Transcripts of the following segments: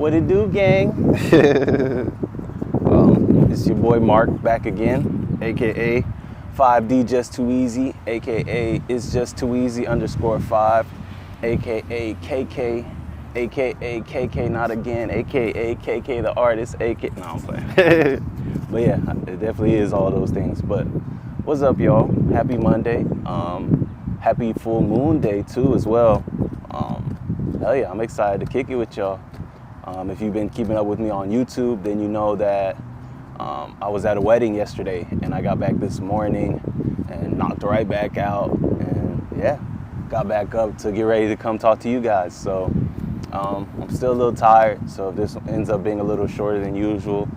What it do, gang? It's your boy Mark back again, aka 5D Just Too Easy, aka It's Just Too Easy _5, aka KK, aka KK Not Again, aka KK the artist, aka no, I'm playing. But yeah, it definitely is all those things. But what's up, y'all? Happy Monday. Happy full moon day too as well. Hell yeah, I'm excited to kick it with y'all. If you've been keeping up with me on YouTube, then you know that I was at a wedding yesterday and I got back this morning and knocked right back out, and yeah, got back up to get ready to come talk to you guys. So I'm still a little tired, so if this ends up being a little shorter than usual,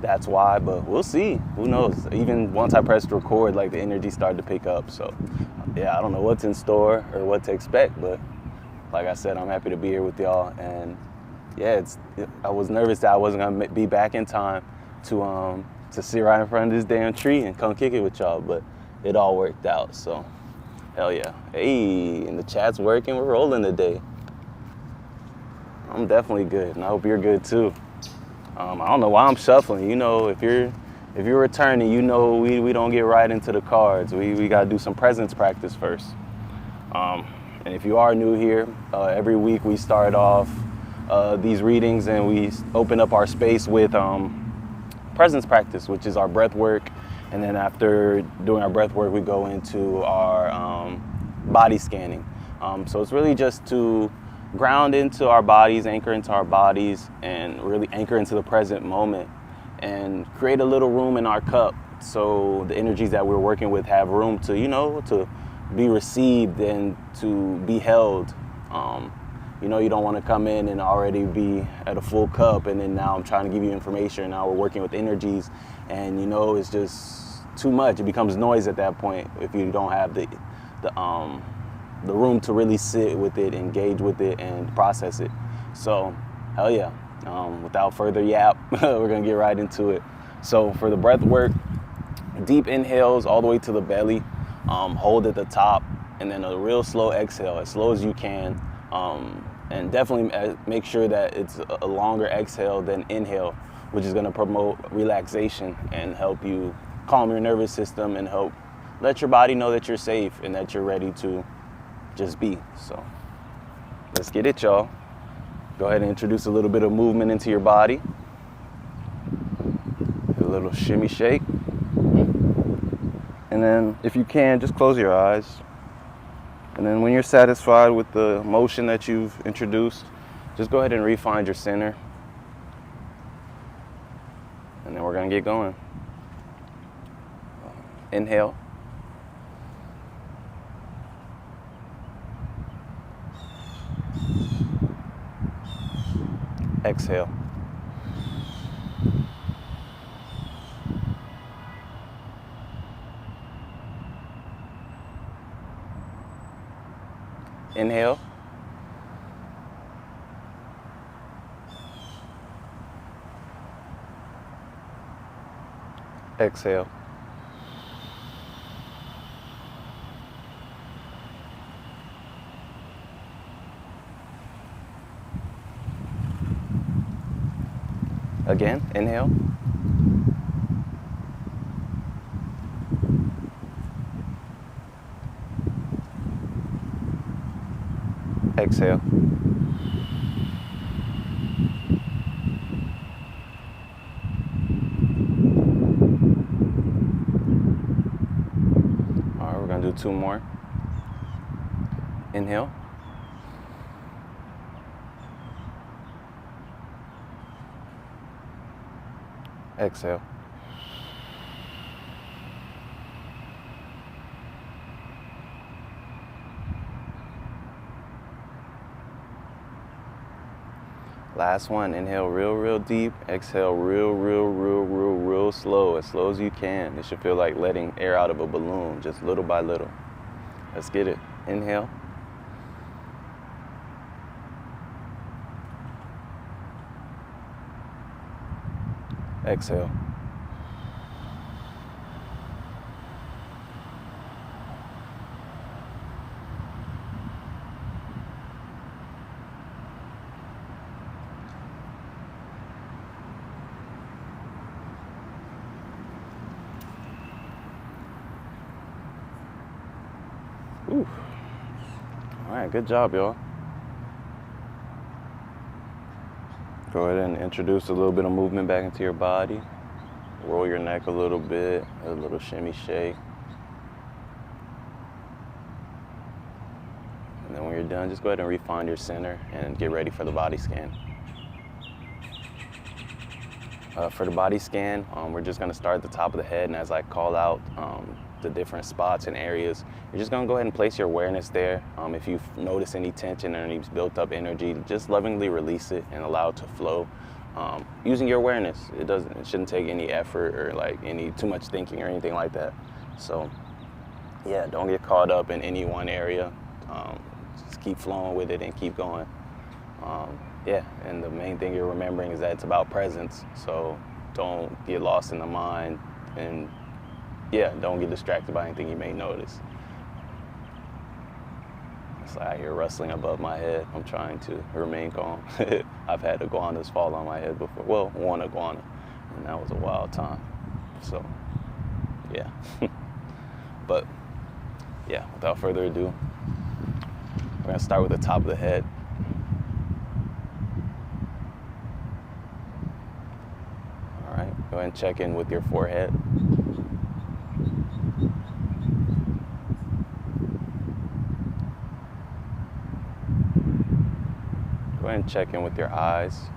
that's why, but we'll see. Who knows? Even once I pressed record, like, the energy started to pick up. So yeah, I don't know what's in store or what to expect, but like I said, I'm happy to be here with y'all. And yeah, I was nervous that I wasn't gonna be back in time to sit right in front of this damn tree and come kick it with y'all, but it all worked out. So hell yeah. Hey, and the chat's working. We're rolling today. I'm definitely good, and I hope you're good too. I don't know why I'm shuffling. You know, if you're returning, you know we don't get right into the cards. We gotta do some presence practice first. And if you are new here, every week we start off these readings and we open up our space with presence practice, which is our breath work. And then after doing our breath work, we go into our body scanning. So it's really just to ground into our bodies, anchor into our bodies, and really anchor into the present moment and create a little room in our cup so the energies that we're working with have room to, to be received and to be held. You don't want to come in and already be at a full cup, and then now I'm trying to give you information, and now we're working with energies, and it's just too much. It becomes noise at that point if you don't have the room to really sit with it, engage with it, and process it. So hell yeah. Without further yap, we're gonna get right into it. So for the breath work, deep inhales all the way to the belly, hold at the top, and then a real slow exhale, as slow as you can. And definitely make sure that it's a longer exhale than inhale, which is gonna promote relaxation and help you calm your nervous system and help let your body know that you're safe and that you're ready to just be. So let's get it, y'all. Go ahead and introduce a little bit of movement into your body. A little shimmy shake. And then if you can, just close your eyes. And then when you're satisfied with the motion that you've introduced, just go ahead and re-find your center. And then we're gonna get going. Inhale. Exhale. Inhale. Exhale. Again, inhale. Exhale. All right, we're gonna do two more. Inhale. Exhale. Last one. Inhale real deep. Exhale real slow, as slow as you can. It should feel like letting air out of a balloon, just little by little. Let's get it. Inhale. Exhale. Whew. All right, good job, y'all. Go ahead and introduce a little bit of movement back into your body. Roll your neck a little bit, a little shimmy shake. And then when you're done, just go ahead and refine your center and get ready for the body scan. For the body scan, we're just going to start at the top of the head, and as I call out the different spots and areas, you're just going to go ahead and place your awareness there. If you notice any tension or any built up energy, just lovingly release it and allow it to flow. Using your awareness, it shouldn't take any effort or like any too much thinking or anything like that. So yeah, don't get caught up in any one area. Just keep flowing with it and keep going. Yeah, and the main thing you're remembering is that it's about presence. So don't get lost in the mind, and yeah, don't get distracted by anything you may notice. It's like I hear rustling above my head. I'm trying to remain calm. I've had iguanas fall on my head before. Well, one iguana, and that was a wild time. So yeah. But yeah, without further ado, we're gonna start with the top of the head. All right, go ahead and check in with your forehead. Go ahead and check in with your eyes.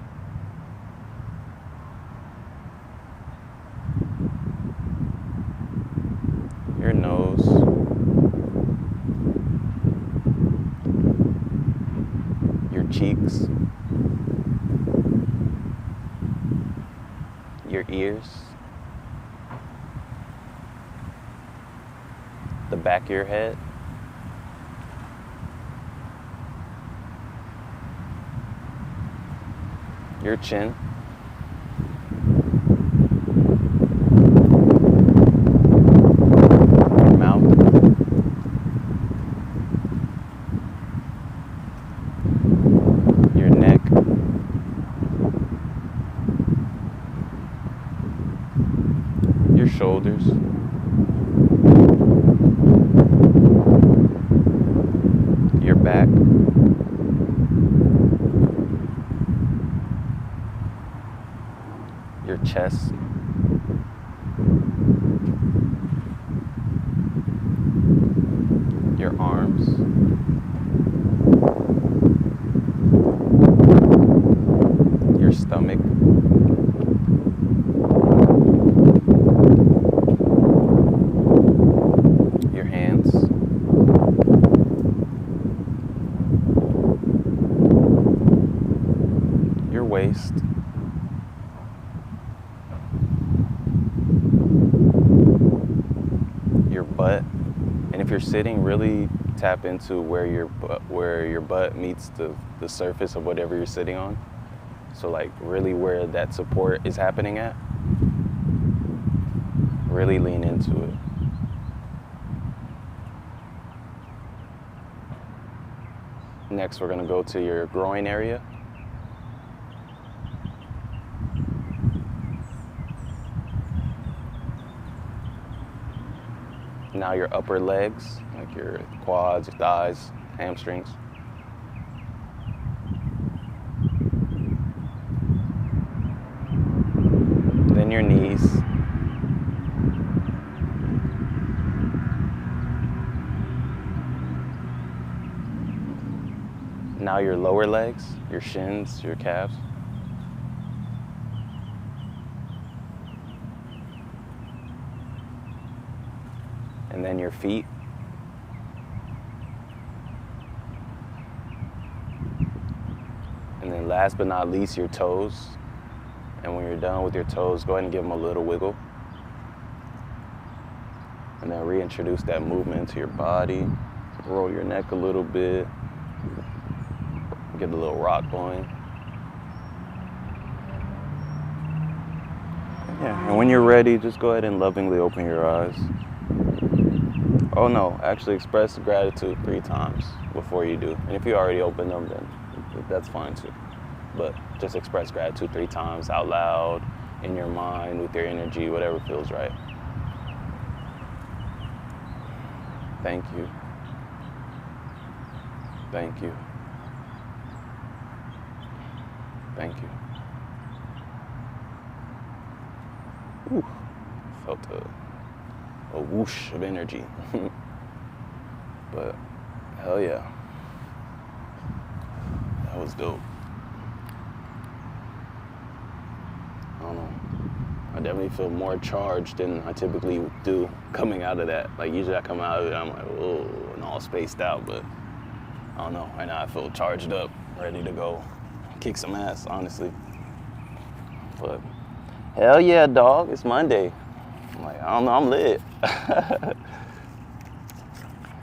Your nose. Your cheeks. Your ears. The back of your head. Your chin. Your mouth. Your neck. Your shoulders. Your back. Your chest. Your arms. Your stomach. Your hands. Your waist. Your butt. And if you're sitting, really tap into where your butt meets the surface of whatever you're sitting on. So like really where that support is happening at. Really lean into it. Next, we're gonna go to your groin area. Now your upper legs, like your quads, your thighs, hamstrings. Then your knees. Now your lower legs, your shins, your calves. And then your feet. And then last but not least, your toes. And when you're done with your toes, go ahead and give them a little wiggle. And then reintroduce that movement into your body. Roll your neck a little bit. Get a little rock going. Yeah, and when you're ready, just go ahead and lovingly open your eyes. Oh no, actually express gratitude 3 times before you do. And if you already opened them, then that's fine too. But just express gratitude 3 times out loud, in your mind, with your energy, whatever feels right. Thank you. Thank you. Thank you. Ooh, felt a whoosh of energy. But hell yeah, that was dope. I don't know. I definitely feel more charged than I typically do coming out of that. Like usually I come out of it, I'm like, whoa, and all spaced out, but I don't know. Right now I feel charged up, ready to go kick some ass, honestly. But hell yeah, dog, it's Monday. I'm like, I don't know, I'm lit.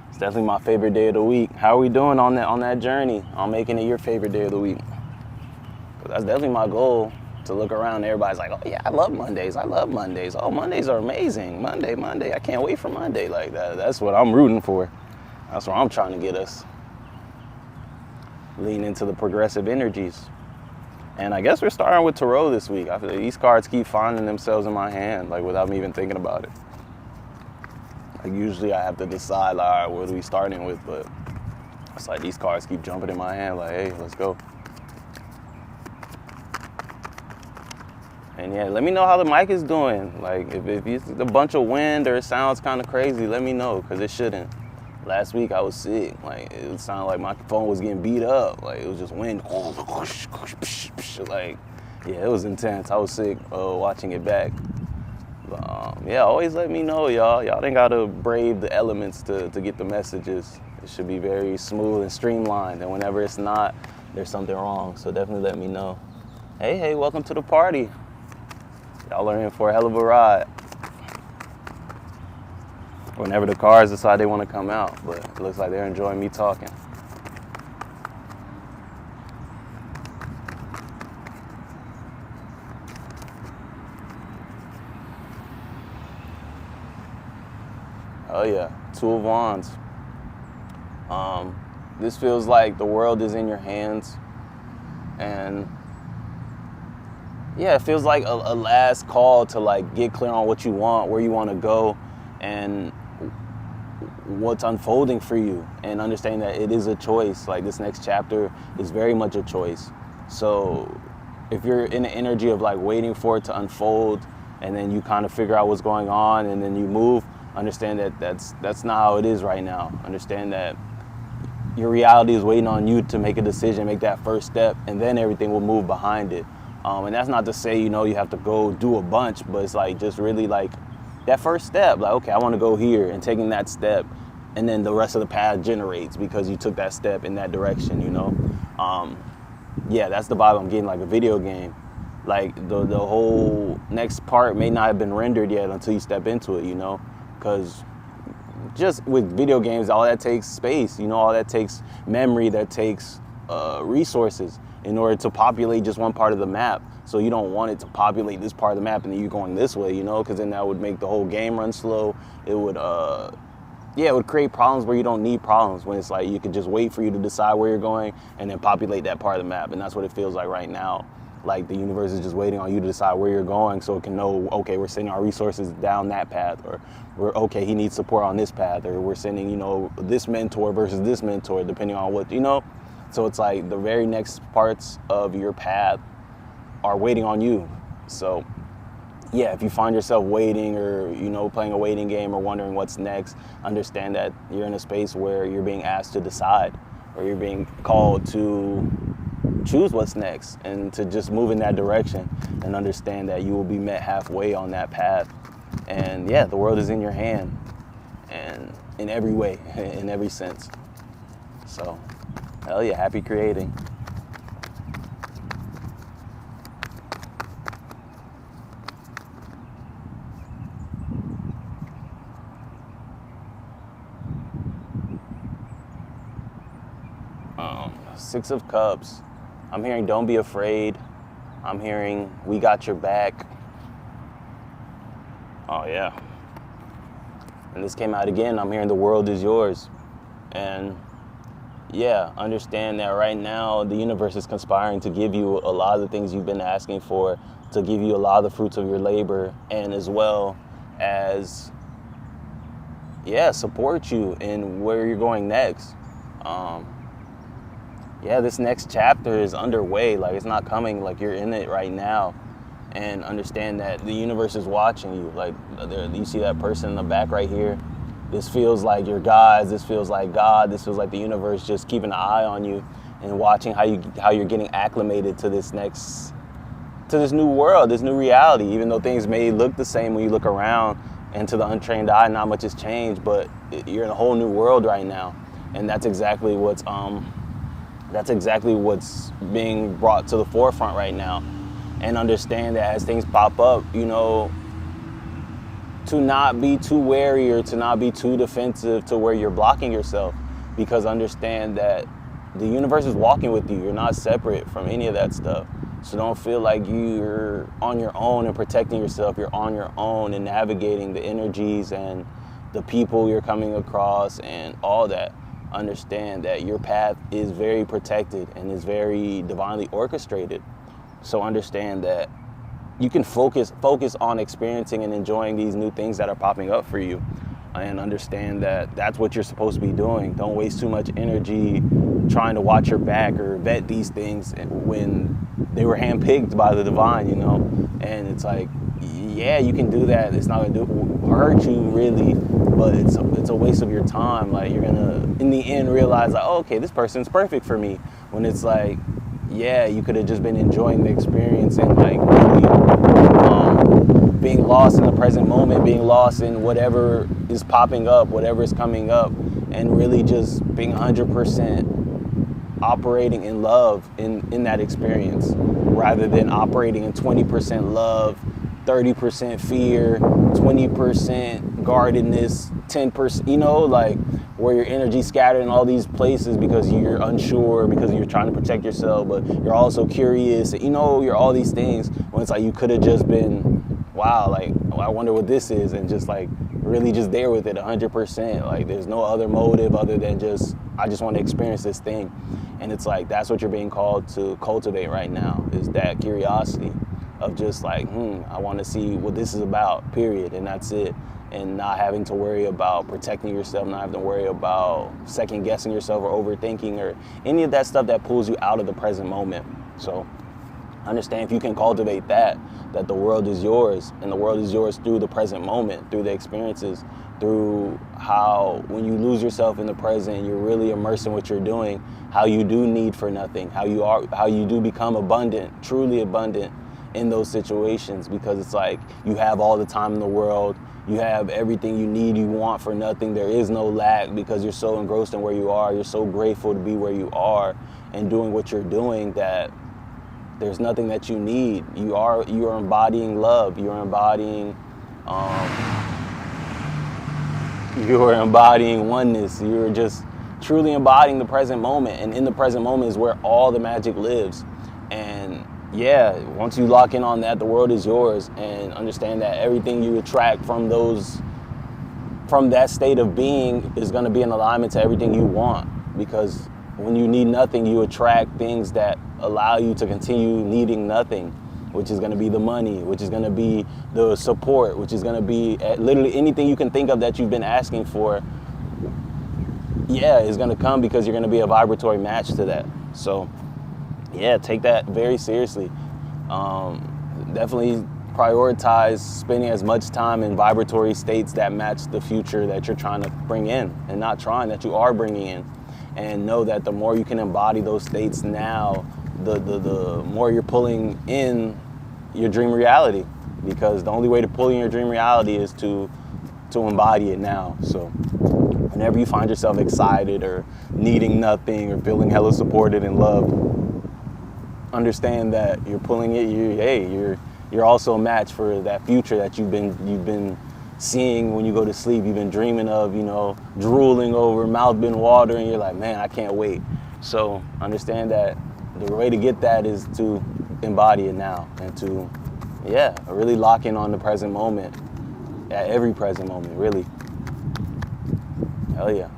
It's definitely my favorite day of the week. How are we doing on that journey? On making it your favorite day of the week? 'Cause that's definitely my goal. To look around and everybody's like, oh yeah, I love Mondays. Oh, Mondays are amazing. Monday. I can't wait for Monday. Like that. That's what I'm rooting for. That's where I'm trying to get us. Lean into the progressive energies. And I guess we're starting with tarot this week. I feel like these cards keep finding themselves in my hand, like without me even thinking about it. Like usually I have to decide, like, all right, what are we starting with? But it's like these cards keep jumping in my hand, like, hey, let's go. And yeah, let me know how the mic is doing. Like, if it's a bunch of wind or it sounds kind of crazy, let me know, because it shouldn't. Last week I was sick. Like, it sounded like my phone was getting beat up. Like, it was just wind. Like, yeah, it was intense. I was sick watching it back. But, yeah, always let me know, y'all. Y'all ain't got to brave the elements to get the messages. It should be very smooth and streamlined. And whenever it's not, there's something wrong. So definitely let me know. Hey, welcome to the party. Y'all are in for a hell of a ride. Whenever the cars decide they want to come out, but it looks like they're enjoying me talking. Oh yeah, Two of Wands. This feels like the world is in your hands, and yeah, it feels like a last call to like get clear on what you want, where you want to go, and what's unfolding for you, and understanding that it is a choice. Like this next chapter is very much a choice. So if you're in the energy of like waiting for it to unfold, and then you kind of figure out what's going on, and then you move, understand that that's not how it is right now. Understand that your reality is waiting on you to make a decision, make that first step, and then everything will move behind it. And that's not to say, you have to go do a bunch, but it's like just really like that first step, like, okay, I want to go here, and taking that step, and then the rest of the path generates because you took that step in that direction, Yeah, that's the vibe I'm getting, like a video game. Like the whole next part may not have been rendered yet until you step into it, because just with video games, all that takes space, all that takes memory, that takes resources in order to populate just one part of the map. So you don't want it to populate this part of the map and then you're going this way, because then that would make the whole game run slow. It would, it would create problems where you don't need problems, when it's like you could just wait for you to decide where you're going and then populate that part of the map. And that's what it feels like right now. Like the universe is just waiting on you to decide where you're going, so it can know, okay, we're sending our resources down that path, or he needs support on this path, or we're sending, this mentor versus this mentor, depending on what, So it's like the very next parts of your path are waiting on you. So yeah, if you find yourself waiting, or, playing a waiting game, or wondering what's next, understand that you're in a space where you're being asked to decide, or you're being called to choose what's next, and to just move in that direction, and understand that you will be met halfway on that path. And yeah, the world is in your hand, and in every way, in every sense. So hell yeah, happy creating. Six of Cups. I'm hearing don't be afraid. I'm hearing we got your back. Oh yeah. And this came out again. I'm hearing the world is yours. And yeah, understand that right now the universe is conspiring to give you a lot of the things you've been asking for, to give you a lot of the fruits of your labor, and as well as, support you in where you're going next. yeah, this next chapter is underway. Like, it's not coming, like you're in it right now. And understand that the universe is watching you. Like, you see that person in the back right here. This feels like your guides. This feels like God. This feels like the universe just keeping an eye on you and watching how you're getting acclimated to this new world, this new reality. Even though things may look the same when you look around, and to the untrained eye, not much has changed. But you're in a whole new world right now, and that's exactly what's being brought to the forefront right now. And understand that as things pop up, you know, to not be too wary or to not be too defensive to where you're blocking yourself, because understand that the universe is walking with you. You're not separate from any of that stuff. So don't feel like you're on your own and protecting yourself. You're on your own and navigating the energies and the people you're coming across and all that. Understand that your path is very protected and is very divinely orchestrated. So understand that you can focus on experiencing and enjoying these new things that are popping up for you, and understand that that's what you're supposed to be doing. Don't waste too much energy trying to watch your back or vet these things when they were handpicked by the divine, you know. And it's like, yeah, you can do that. It's not gonna hurt you really, but it's a waste of your time. Like, you're gonna in the end realize like, oh, okay, this person's perfect for me, when it's like, yeah, you could have just been enjoying the experience and like really being lost in the present moment, being lost in whatever is popping up, whatever is coming up, and really just being 100% operating in love in that experience, rather than operating in 20% love, 30% fear, 20% guardedness, 10%, you know, like where your energy scattered in all these places because you're unsure, because you're trying to protect yourself, but you're also curious, you know, you're all these things, when it's like you could have just been, wow, like, I wonder what this is, and just like really just there with it 100%. Like, there's no other motive other than just, I just want to experience this thing. And it's like, that's what you're being called to cultivate right now, is that curiosity of just like, I want to see what this is about, period, and that's it. And not having to worry about protecting yourself, not having to worry about second guessing yourself or overthinking or any of that stuff that pulls you out of the present moment. So understand, if you can cultivate that the world is yours, and the world is yours through the present moment, through the experiences, through how when you lose yourself in the present, you're really immersed in what you're doing, how you do need for nothing, how you do become abundant, truly abundant in those situations, because it's like you have all the time in the world, you have everything you need, you want for nothing, there is no lack, because you're so engrossed in where you are, you're so grateful to be where you are and doing what you're doing, that there's nothing that you need. You are embodying love, you're embodying oneness, you're just truly embodying the present moment, and in the present moment is where all the magic lives. And yeah, once you lock in on that, the world is yours, and understand that everything you attract from that state of being is going to be in alignment to everything you want, because when you need nothing, you attract things that allow you to continue needing nothing, which is going to be the money, which is going to be the support, which is going to be literally anything you can think of that you've been asking for. Yeah, is going to come, because you're going to be a vibratory match to that. So yeah, take that very seriously. Definitely prioritize spending as much time in vibratory states that match the future that you're trying to bring in, and not trying, that you are bringing in. And know that the more you can embody those states now, the more you're pulling in your dream reality, because the only way to pull in your dream reality is to embody it now. So whenever you find yourself excited or needing nothing or feeling hella supported and loved, understand that you're pulling it. You're also a match for that future that you've been seeing when you go to sleep. You've been dreaming of, you know, drooling over, mouth been watering. You're like, man, I can't wait. So understand that the way to get that is to embody it now, and to, yeah, really lock in on the present moment, at every present moment, really. Hell yeah.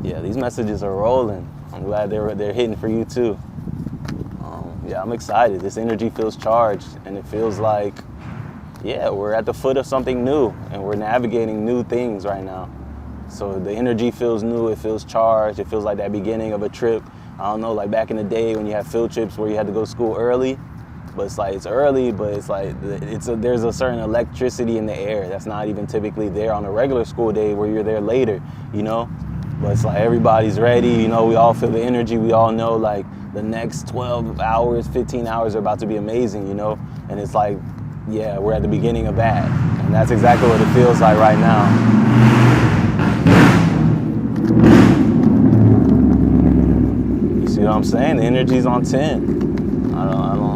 Yeah, these messages are rolling. I'm glad they're hitting for you too. Yeah, I'm excited. This energy feels charged, and it feels like, yeah, we're at the foot of something new, and we're navigating new things right now. So the energy feels new, it feels charged, it feels like that beginning of a trip I don't know, like back in the day when you had field trips where you had to go to school early, but it's like it's early, but it's like there's a certain electricity in the air that's not even typically there on a regular school day where you're there later, you know? But it's like everybody's ready, you know, we all feel the energy, we all know like the next 12 hours, 15 hours are about to be amazing, you know? And it's like, yeah, we're at the beginning of that. And that's exactly what it feels like right now. You see what I'm saying? The energy's on 10. I don't know.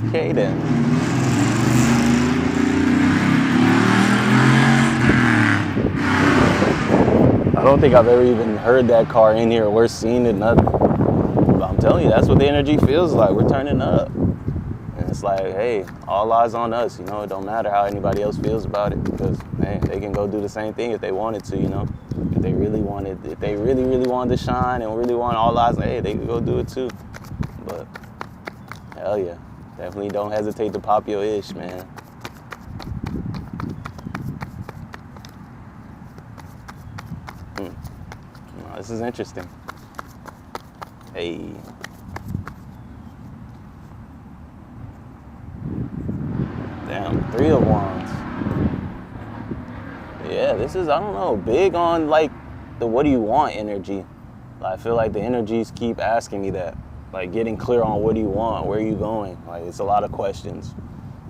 Okay then. I don't think I've ever even heard that car in here or seen it, nothing. But I'm telling you, that's what the energy feels like. We're turning up. And it's like, hey, all eyes on us, you know, it don't matter how anybody else feels about it because, man, they can go do the same thing if they wanted to, you know. If they really really wanted to shine and really want all eyes, hey, they could go do it too. But, hell yeah. Definitely don't hesitate to pop your ish, man. This is interesting. Hey. Damn, 3 of Wands. Yeah, this is, I don't know, big on like the what do you want energy. I feel like the energies keep asking me that. Like getting clear on what do you want, where are you going? Like it's a lot of questions.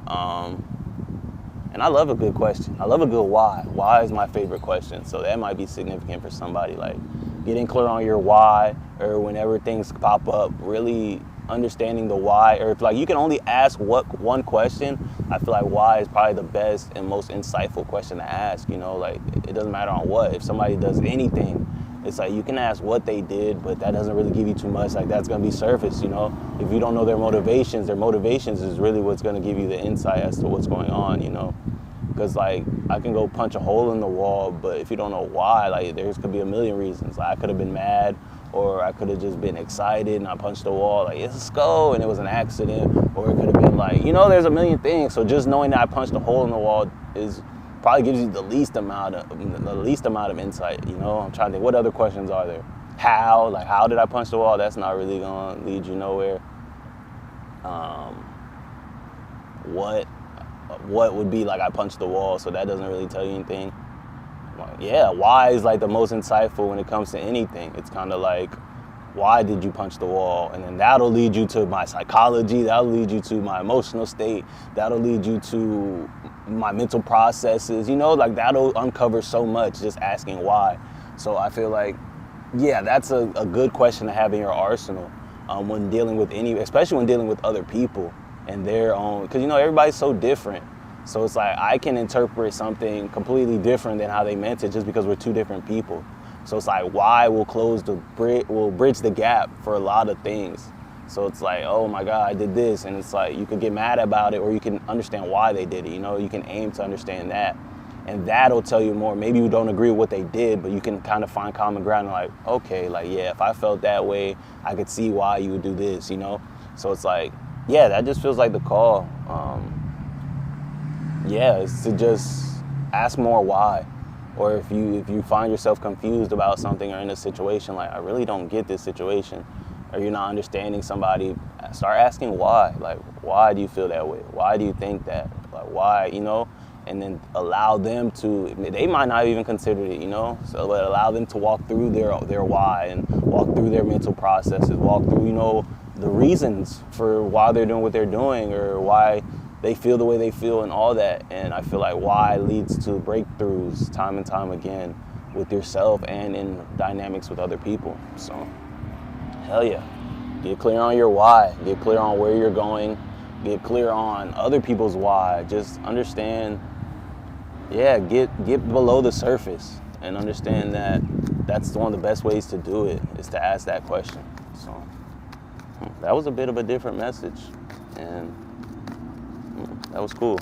And I love a good question. I love a good why. Why is my favorite question. So that might be significant for somebody. Like getting clear on your why, or whenever things pop up, really understanding the why. Or if like you can only ask one question, I feel like why is probably the best and most insightful question to ask. You know, like it doesn't matter on what. If somebody does anything, it's like you can ask what they did, but that doesn't really give you too much. Like that's gonna be surface, you know. If you don't know their motivations is really what's gonna give you the insight as to what's going on, you know. Because like I can go punch a hole in the wall, but if you don't know why, like there could be a million reasons. Like I could have been mad, or I could have just been excited and I punched the wall, like let's go, and it was an accident. Or it could have been like, you know, there's a million things. So just knowing that I punched a hole in the wall is probably gives you the least amount of insight, you know. I'm trying to think, what other questions are there? How? Like, how did I punch the wall? That's not really gonna lead you nowhere. What would be like I punched the wall, so that doesn't really tell you anything. Yeah, why is like the most insightful when it comes to anything. It's kind of like, why did you punch the wall? And then that'll lead you to my psychology, that'll lead you to my emotional state, that'll lead you to my mental processes, you know, like that'll uncover so much just asking why. So I feel like, yeah, that's a good question to have in your arsenal when dealing with especially when dealing with other people and their own, because you know, everybody's so different. So it's like I can interpret something completely different than how they meant it just because we're two different people. So it's like why will bridge the gap for a lot of things. So it's like, oh my God, I did this. And it's like, you could get mad about it, or you can understand why they did it. You know, you can aim to understand that. And that'll tell you more. Maybe you don't agree with what they did, but you can kind of find common ground and like, okay, like, yeah, if I felt that way, I could see why you would do this, you know? So it's like, yeah, that just feels like the call. Yeah, it's to just ask more why. Or if you find yourself confused about something or in a situation, like, I really don't get this situation, or you're not understanding somebody, start asking why. Like, why do you feel that way? Why do you think that? Like, why, you know? And then allow them to, they might not even consider it, you know? So but allow them to walk through their why and walk through their mental processes, walk through, you know, the reasons for why they're doing what they're doing, or why they feel the way they feel and all that. And I feel like why leads to breakthroughs time and time again with yourself and in dynamics with other people. So, hell yeah. Get clear on your why. Get clear on where you're going. Get clear on other people's why. Just understand, yeah, get below the surface and understand that that's one of the best ways to do it, is to ask that question. So, that was a bit of a different message. And that was cool.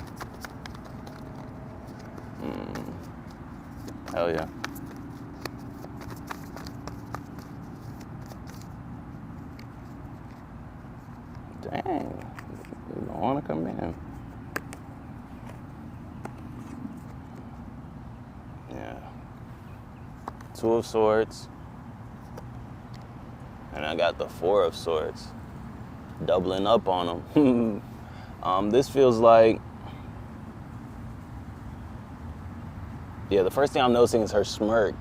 Hell yeah. Dang, you don't want to come in. Yeah. Two of Swords. And I got the Four of Swords. Doubling up on them. This feels like, the first thing I'm noticing is her smirk.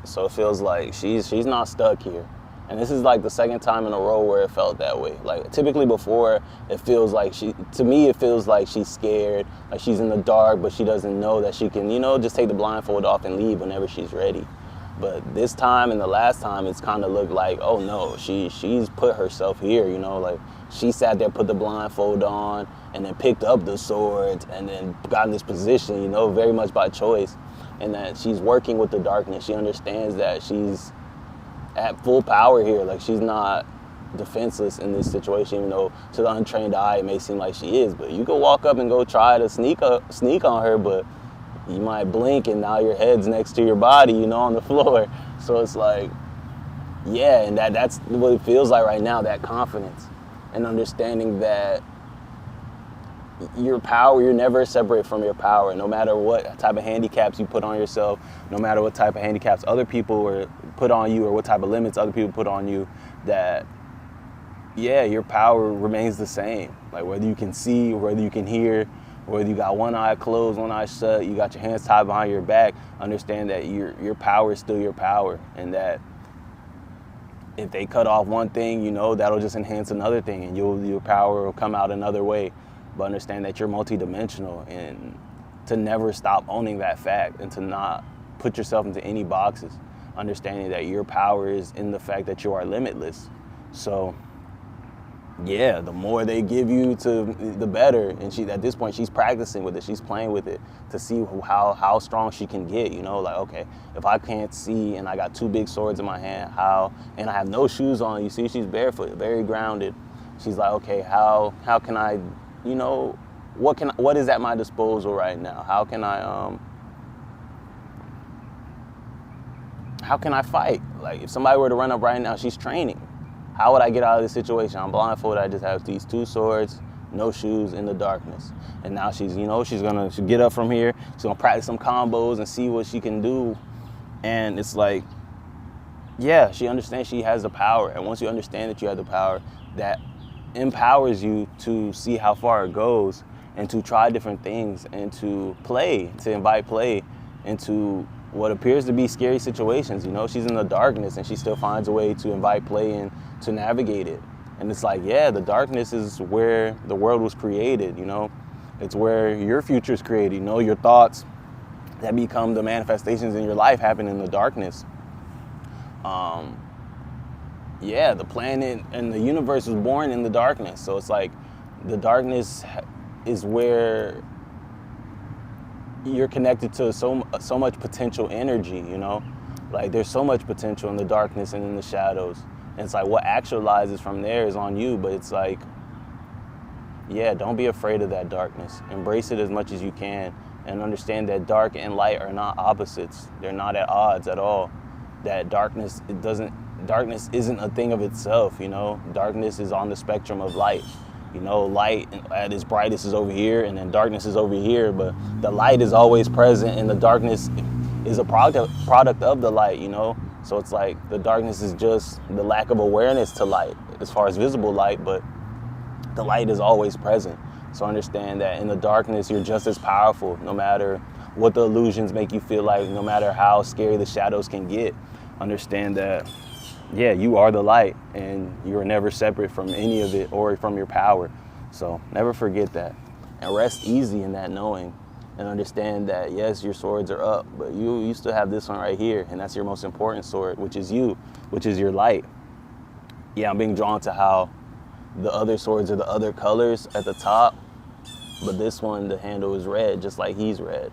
So it feels like she's not stuck here. And this is like the second time in a row where it felt that way. Like typically before, it feels like it feels like she's scared, like she's in the dark, but she doesn't know that she can, just take the blindfold off and leave whenever she's ready. But this time and the last time, it's kind of looked like, oh no, she's put herself here, like she sat there, put the blindfold on, and then picked up the swords, and then got in this position, very much by choice. And that she's working with the darkness. She understands that she's at full power here. Like she's not defenseless in this situation, even though to the untrained eye it may seem like she is. But you can walk up and go try to sneak on her, but you might blink and now your head's next to your body, on the floor. So it's like, yeah, and that's what it feels like right now, that confidence and understanding that your power, you're never separate from your power, no matter what type of handicaps you put on yourself, no matter what type of handicaps other people put on you or what type of limits other people put on you, that, your power remains the same. Like whether you can see, whether you can hear, whether you got one eye closed, one eye shut, you got your hands tied behind your back, understand that your power is still your power, and that if they cut off one thing, that'll just enhance another thing, and your power will come out another way. But understand that you're multidimensional, and to never stop owning that fact and to not put yourself into any boxes. Understanding that your power is in the fact that you are limitless. So, the more they give you, the better. And she, at this point, she's practicing with it. She's playing with it to see how strong she can get. Like, okay, if I can't see and I got two big swords in my hand, and I have no shoes on. You see, she's barefoot, very grounded. She's like, okay, how can I, what is at my disposal right now? How can I fight? Like if somebody were to run up right now, she's training. How would I get out of this situation? I'm blindfolded, I just have these two swords, no shoes, in the darkness. And now she's gonna get up from here, she's gonna practice some combos and see what she can do. And it's like, she understands she has the power. And once you understand that you have the power, that empowers you to see how far it goes and to try different things and to invite play into what appears to be scary situations. She's in the darkness and she still finds a way to invite play and to navigate it. And it's like, the darkness is where the world was created, it's where your future is created. Your thoughts that become the manifestations in your life happen in the darkness. The planet and the universe was born in the darkness. So it's like the darkness is where you're connected to so much potential energy, Like there's so much potential in the darkness and in the shadows. And it's like what actualizes from there is on you. But it's like, don't be afraid of that darkness. Embrace it as much as you can and understand that dark and light are not opposites. They're not at odds at all. That darkness isn't a thing of itself, Darkness is on the spectrum of light. Light at its brightest is over here, and then darkness is over here, but the light is always present, and the darkness is a product of the light, So it's like the darkness is just the lack of awareness to light as far as visible light, but the light is always present. So understand that in the darkness, you're just as powerful, no matter what the illusions make you feel like, no matter how scary the shadows can get. Understand that, you are the light, and you're never separate from any of it or from your power. So never forget that, and rest easy in that knowing, and understand that, yes, your swords are up, but you still have this one right here, and that's your most important sword, which is you, which is your light. I'm being drawn to how the other swords are the other colors at the top, but this one, the handle is red, just like he's red.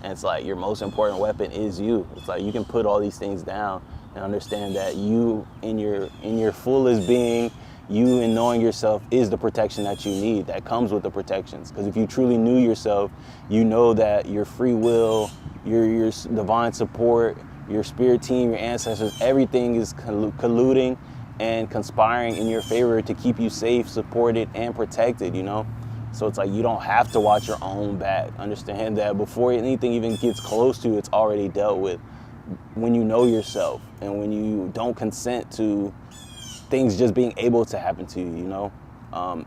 And it's like your most important weapon is you. It's like you can put all these things down and understand that you, in your fullest being, you in knowing yourself is the protection that you need, that comes with the protections. Because if you truly knew yourself, you know that your free will, your divine support, your spirit team, your ancestors, everything is colluding and conspiring in your favor to keep you safe, supported, and protected, you know? So it's like you don't have to watch your own back. Understand that before anything even gets close to you, it's already dealt with. When you know yourself and when you don't consent to things just being able to happen to you, you know?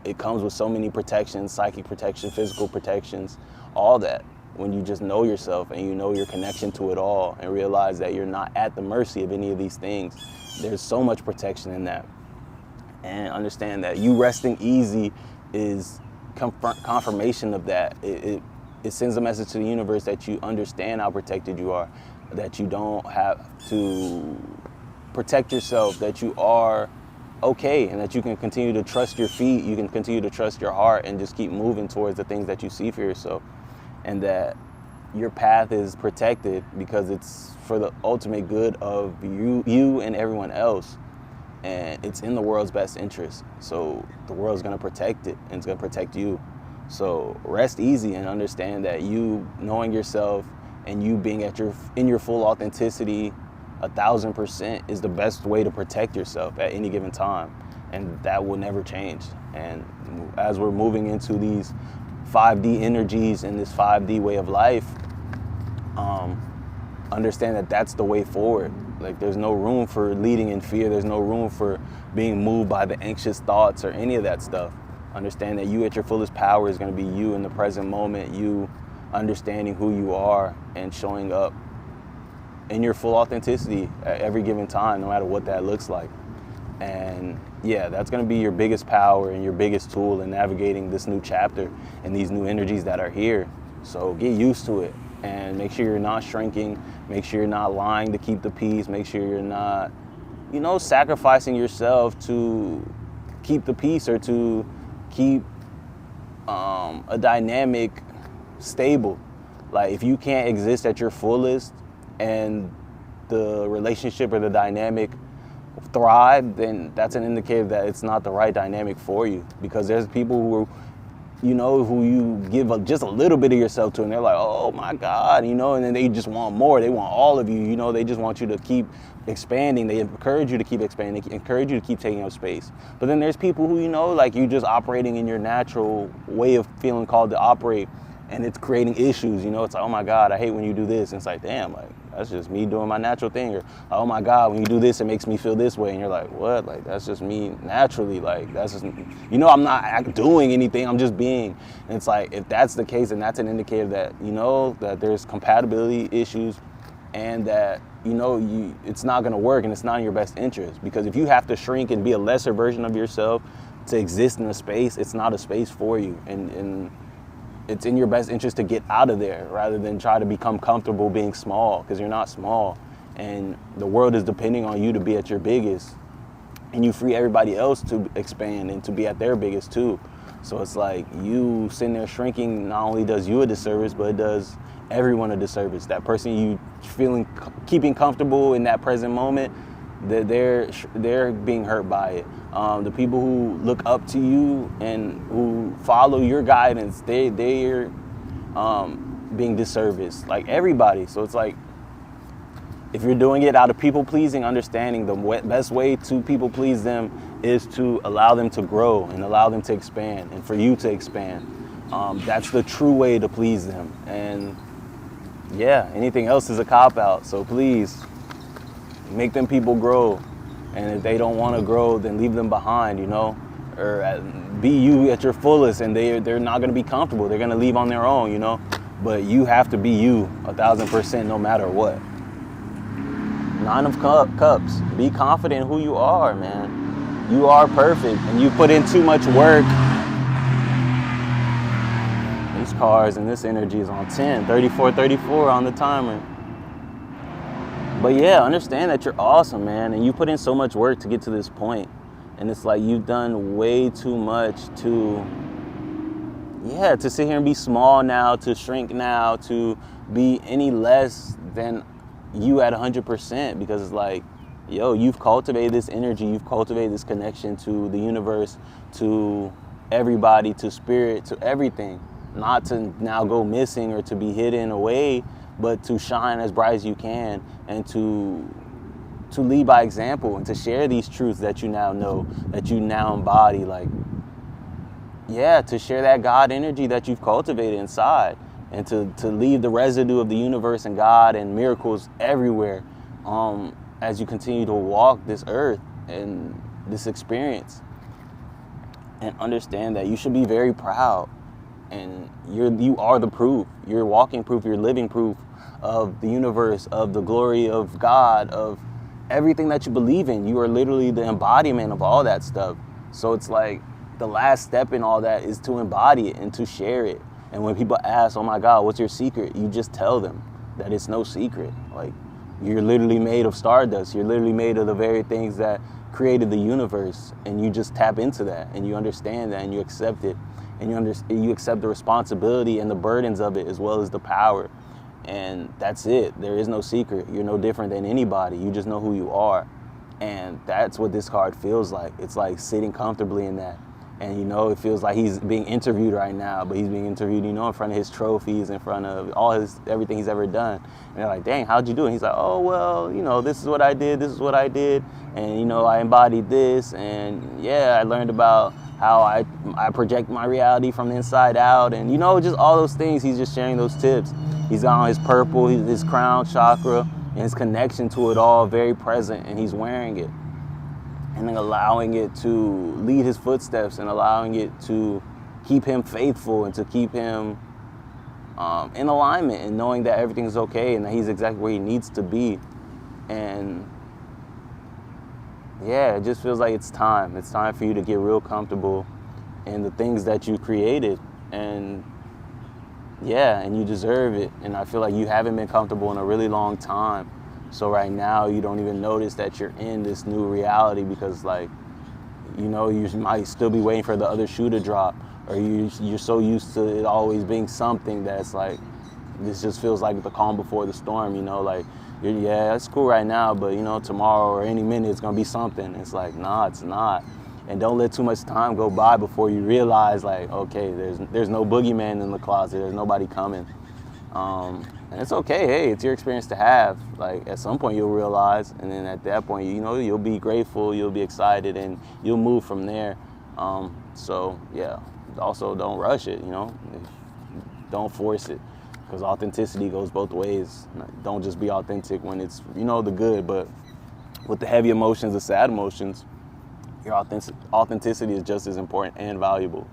It comes with so many protections, psychic protection, physical protections, all that. When you just know yourself and you know your connection to it all and realize that you're not at the mercy of any of these things, there's so much protection in that. And understand that you resting easy is confirmation of that. It sends a message to the universe that you understand how protected you are, that you don't have to protect yourself, that you are okay, and that you can continue to trust your feet, you can continue to trust your heart, and just keep moving towards the things that you see for yourself, and that your path is protected because it's for the ultimate good of you and everyone else, and it's in the world's best interest. So the world's going to protect it, and it's going to protect you. So rest easy and understand that you knowing yourself and you being in your full authenticity 1,000% is the best way to protect yourself at any given time, and that will never change. And as we're moving into these 5D energies and this 5D way of life, understand that that's the way forward. Like, there's no room for leading in fear. There's no room for being moved by the anxious thoughts or any of that stuff. Understand that you at your fullest power is going to be you in the present moment, you understanding who you are and showing up in your full authenticity at every given time, no matter what that looks like. And yeah, that's going to be your biggest power and your biggest tool in navigating this new chapter and these new energies that are here. So get used to it and make sure you're not shrinking. Make sure you're not lying to keep the peace. Make sure you're not, sacrificing yourself to keep the peace or to keep a dynamic stable. Like, if you can't exist at your fullest and the relationship or the dynamic thrive, then that's an indicator that it's not the right dynamic for you. Because there's people who you give just a little bit of yourself to, and they're like, oh my God, and then they just want more. They want all of you, they just want you to keep expanding. They encourage you to keep expanding, they encourage you to keep taking up space. But then there's people who, like you just operating in your natural way of feeling called to operate, and it's creating issues. It's like, oh my God, I hate when you do this. And it's like, damn, like, that's just me doing my natural thing. Or, oh my God, when you do this, it makes me feel this way. And you're like, what? Like, that's just me naturally. Like, that's just, I'm not doing anything. I'm just being. And it's like, if that's the case, then that's an indicator that, that there's compatibility issues, and that, it's not going to work, and it's not in your best interest. Because if you have to shrink and be a lesser version of yourself to exist in a space, it's not a space for you. And it's in your best interest to get out of there rather than try to become comfortable being small, because you're not small, and the world is depending on you to be at your biggest, and you free everybody else to expand and to be at their biggest too. So it's like, you sitting there shrinking not only does you a disservice, but it does everyone a disservice. That person you keeping comfortable in that present moment, they're being hurt by it. The people who look up to you and who follow your guidance, they're being disserviced, like everybody. So it's like, if you're doing it out of people pleasing, understanding the best way to people please them is to allow them to grow and allow them to expand, and for you to expand. That's the true way to please them. And yeah, anything else is a cop-out. So please, make them people grow. And if they don't want to grow, then leave them behind, or be you at your fullest, and they're not going to be comfortable. They're going to leave on their own, but you have to be you 1,000% no matter what. 9 of Cups. Be confident in who you are, man. You are perfect, and you put in too much work. These cards and this energy is on 10, 34, 34 on the timer. But yeah, understand that you're awesome, man, and you put in so much work to get to this point. And it's like, you've done way too much to sit here and be small now, to shrink now, to be any less than you at 100%. Because it's like, you've cultivated this energy, you've cultivated this connection to the universe, to everybody, to spirit, to everything. Not to now go missing or to be hidden away, but to shine as bright as you can, and to to lead by example and to share these truths that you now know, that you now embody, like, yeah, to share that God energy that you've cultivated inside, and to leave the residue of the universe and God and miracles everywhere, as you continue to walk this earth and this experience. And understand that you should be very proud, and you are the proof. You're walking proof, you're living proof of the universe, of the glory of God, of everything that you believe in. You are literally the embodiment of all that stuff. So it's like the last step in all that is to embody it and to share it. And when people ask, oh my God, what's your secret? You just tell them that it's no secret. Like, you're literally made of stardust. You're literally made of the very things that created the universe, and you just tap into that, and you understand that, and you accept it, and you accept the responsibility and the burdens of it, as well as the power. And that's it. There is no secret. You're no different than anybody. You just know who you are. And that's what this card feels like. It's like sitting comfortably in that. And, you know, it feels like he's being interviewed right now, but he's being interviewed, you know, in front of his trophies, in front of everything he's ever done. And they're like, dang, how'd you do it? And he's like, oh, well, you know, this is what I did. This is what I did. And, you know, I embodied this. And yeah, I learned about how I project my reality from the inside out. And, you know, just all those things. He's just sharing those tips. He's got on his purple, his crown chakra, and his connection to it all very present. And he's wearing it. And then allowing it to lead his footsteps, and allowing it to keep him faithful, and to keep him in alignment, and knowing that everything's okay and that he's exactly where he needs to be. And yeah, it just feels like it's time. It's time for you to get real comfortable in the things that you created. And yeah, and you deserve it. And I feel like you haven't been comfortable in a really long time. So right now, you don't even notice that you're in this new reality, because, like, you know, you might still be waiting for the other shoe to drop, or you're so used to it always being something that's like, this just feels like the calm before the storm, you know, like, yeah, it's cool right now, but, you know, tomorrow or any minute it's gonna be something. It's like, nah, it's not. And don't let too much time go by before you realize, like, okay, there's no boogeyman in the closet, there's nobody coming. And it's okay, hey, it's your experience to have. Like, at some point you'll realize, and then at that point, you know, you'll be grateful, you'll be excited, and you'll move from there. So yeah, also don't rush it, you know, don't force it, because authenticity goes both ways. Don't just be authentic when it's, you know, the good, but with the heavy emotions, the sad emotions, your authenticity is just as important and valuable.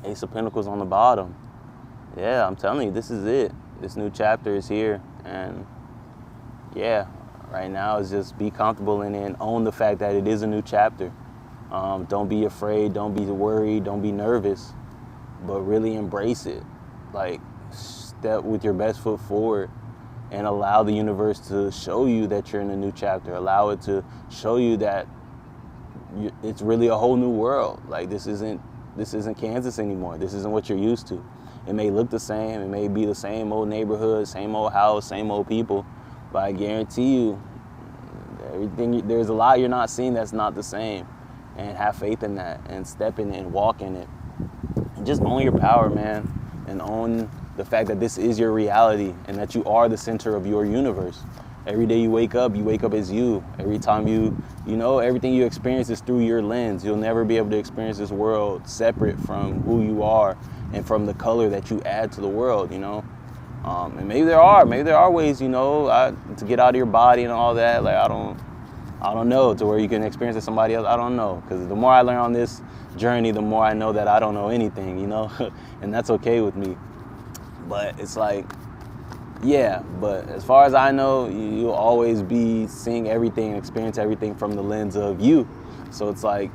Ace of Pentacles on the bottom. Yeah, I'm telling you, this is it. This new chapter is here. And yeah, right now is just be comfortable in it and own the fact that it is a new chapter. Don't be afraid, don't be worried, don't be nervous, but really embrace it. Like, step with your best foot forward and allow the universe to show you that you're in a new chapter. Allow it to show you that it's really a whole new world. Like, this isn't Kansas anymore. This isn't what you're used to. It may look the same, it may be the same old neighborhood, same old house, same old people, but I guarantee you, there's a lot you're not seeing that's not the same. And have faith in that, and step in it, and walk in it. And just own your power, man, and own the fact that this is your reality, and that you are the center of your universe. Every day you wake up as you. Every time you know, everything you experience is through your lens. You'll never be able to experience this world separate from who you are and from the color that you add to the world, you know. And maybe there are ways, you know, to get out of your body and all that. Like, I don't know, to where you can experience it somebody else. I don't know, because the more I learn on this journey, the more I know that I don't know anything, you know, and that's okay with me. But it's like, yeah, but as far as I know, you'll always be seeing everything and experience everything from the lens of you. So it's like,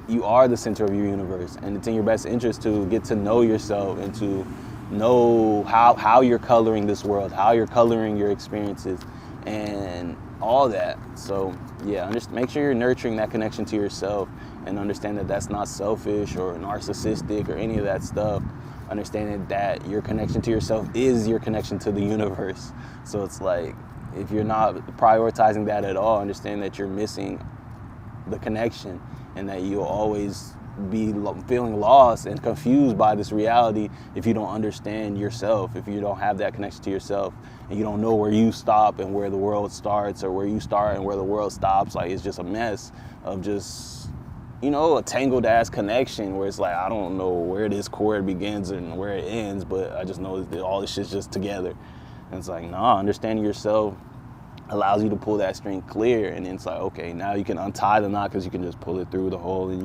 you are the center of your universe, and it's in your best interest to get to know yourself and to know how you're coloring this world, how you're coloring your experiences, and all that. So yeah, just make sure you're nurturing that connection to yourself, and understand that that's not selfish or narcissistic or any of that stuff. Understanding that your connection to yourself is your connection to the universe. So it's like, if you're not prioritizing that at all, understand that you're missing the connection, and that you'll always be feeling lost and confused by this reality if you don't understand yourself, if you don't have that connection to yourself, and you don't know where you stop and where the world starts, or where you start and where the world stops. Like, it's just a mess of just, a tangled ass connection where it's like, I don't know where this chord begins and where it ends, but I just know that all this shit's just together. And it's like, nah, understanding yourself allows you to pull that string clear, and then it's like, okay, now you can untie the knot because you can just pull it through the hole. And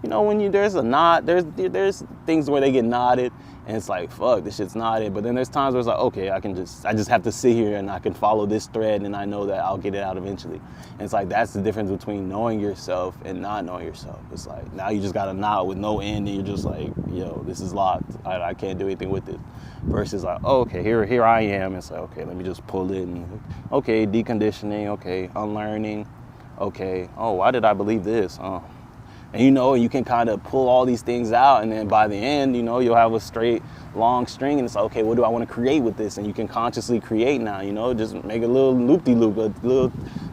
when there's a knot, there's things where they get knotted, and it's like, fuck, this shit's knotted. But then there's times where it's like, okay, I just have to sit here and I can follow this thread, and I know that I'll get it out eventually. And it's like, that's the difference between knowing yourself and not knowing yourself. It's like, now you just got a knot with no end, and you're just like, yo, this is locked. I can't do anything with it. Versus like, oh, okay, here I am. It's like, okay, let me just pull it, and okay, deconditioning, okay, unlearning, okay, oh, why did I believe this? Oh. And you can kind of pull all these things out, and then by the end, you'll have a straight, long string, and it's like, okay, what do I want to create with this? And you can consciously create now, just make a little loop-de-loop, a little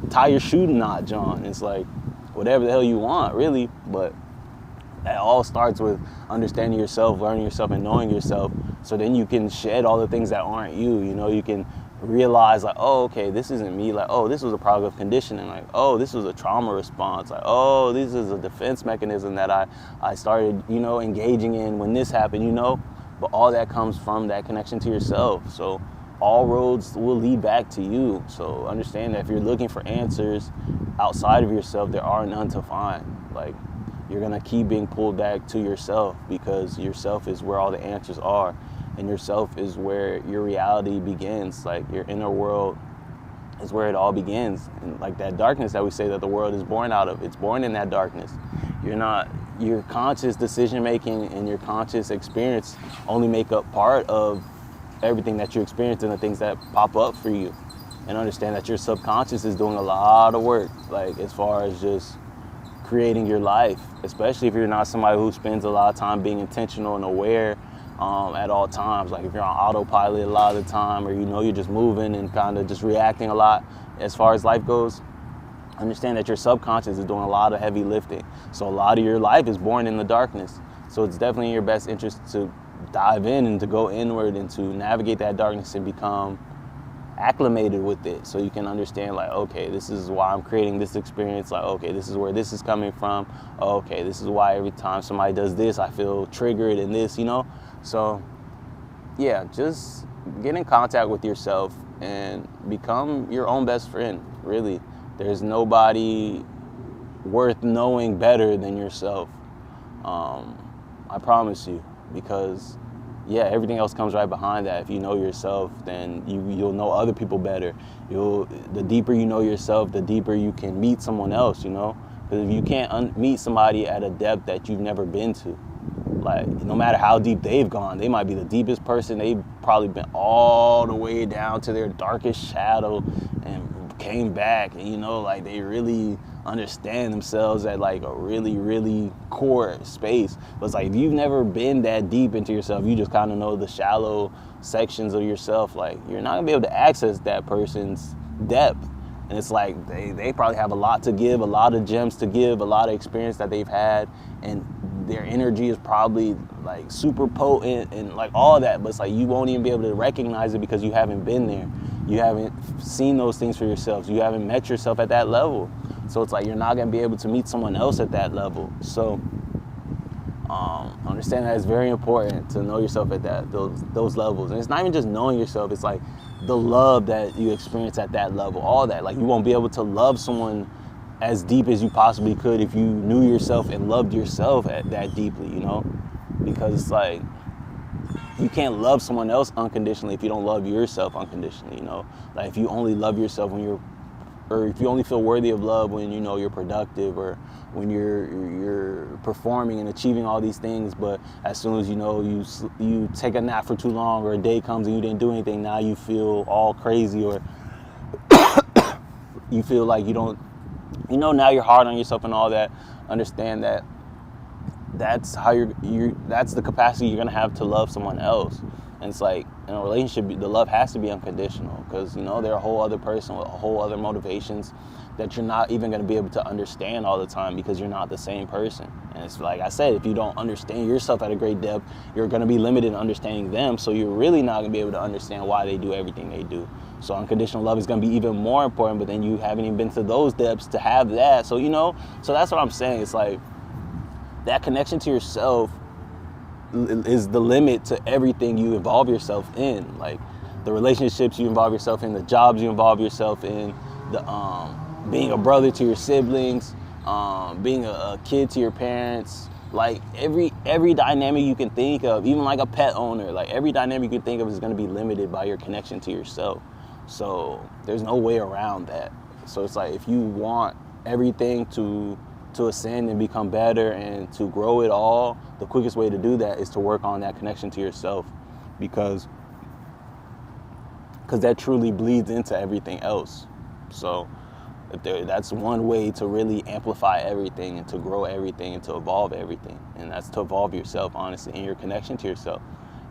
tie your shoe knot, John. It's like, whatever the hell you want, really, but that all starts with understanding yourself, learning yourself, and knowing yourself, so then you can shed all the things that aren't you. You can realize, like, oh, okay, this isn't me. Like, oh, this was a product of conditioning. Like, oh, this was a trauma response. Like, oh, this is a defense mechanism that I started, engaging in when this happened, But all that comes from that connection to yourself. So all roads will lead back to you. So understand that if you're looking for answers outside of yourself, there are none to find. Like, you're going to keep being pulled back to yourself, because yourself is where all the answers are. And yourself is where your reality begins. Like, your inner world is where it all begins. And like that darkness that we say that the world is born out of, it's born in that darkness. Your conscious decision making and your conscious experience only make up part of everything that you experience and the things that pop up for you. And understand that your subconscious is doing a lot of work, like as far as just creating your life, especially if you're not somebody who spends a lot of time being intentional and aware at all times. Like, if you're on autopilot a lot of the time, or you're just moving and kind of just reacting a lot as far as life goes, understand that your subconscious is doing a lot of heavy lifting. So a lot of your life is born in the darkness. So it's definitely in your best interest to dive in and to go inward and to navigate that darkness and become acclimated with it, so you can understand, like, okay, this is why I'm creating this experience. Like, okay, this is where this is coming from. Okay, this is why every time somebody does this, I feel triggered in this, So yeah, just get in contact with yourself and become your own best friend. Really, there's nobody worth knowing better than yourself. I promise you, because yeah, everything else comes right behind that. If you know yourself, then you'll know other people better. The deeper you know yourself, the deeper you can meet someone else, Because if you can't meet somebody at a depth that you've never been to, like, no matter how deep they've gone, they might be the deepest person. They've probably been all the way down to their darkest shadow and came back, and like, they really understand themselves at like a really, really core space. But it's like, if you've never been that deep into yourself, you just kind of know the shallow sections of yourself, like, you're not gonna be able to access that person's depth. And it's like, they probably have a lot to give, a lot of gems to give, a lot of experience that they've had, and their energy is probably like super potent and like all that, but it's like, you won't even be able to recognize it because you haven't been there. You haven't seen those things for yourselves. You haven't met yourself at that level. So it's like, you're not going to be able to meet someone else at that level. So understand that it's very important to know yourself at those levels. And it's not even just knowing yourself. It's like the love that you experience at that level, all that. Like, you won't be able to love someone as deep as you possibly could if you knew yourself and loved yourself that deeply, Because it's like, you can't love someone else unconditionally if you don't love yourself unconditionally, Like, if you only love yourself or if you only feel worthy of love when you're productive, or when you're performing and achieving all these things, but as soon as you take a nap for too long, or a day comes and you didn't do anything, now you feel all crazy, or you feel like you don't, now you're hard on yourself and all that. Understand that that's how that's the capacity you're gonna have to love someone else. And it's like, in a relationship, the love has to be unconditional, because they're a whole other person with whole other motivations. that you're not even going to be able to understand all the time, because you're not the same person. And it's like I said, if you don't understand yourself at a great depth, you're going to be limited in understanding them. So you're really not going to be able to understand why they do everything they do. So unconditional love is going to be even more important, but then you haven't even been to those depths to have that. So, so that's what I'm saying. It's like that connection to yourself is the limit to everything you involve yourself in. Like the relationships you involve yourself in, the jobs you involve yourself in, the being a brother to your siblings, being a kid to your parents, like every dynamic you can think of, even like a pet owner, like every dynamic you can think of is going to be limited by your connection to yourself. So there's no way around that. So it's like if you want everything to ascend and become better and to grow it all, the quickest way to do that is to work on that connection to yourself, because that truly bleeds into everything else. So that's one way to really amplify everything and to grow everything and to evolve everything. And that's to evolve yourself, honestly, in your connection to yourself,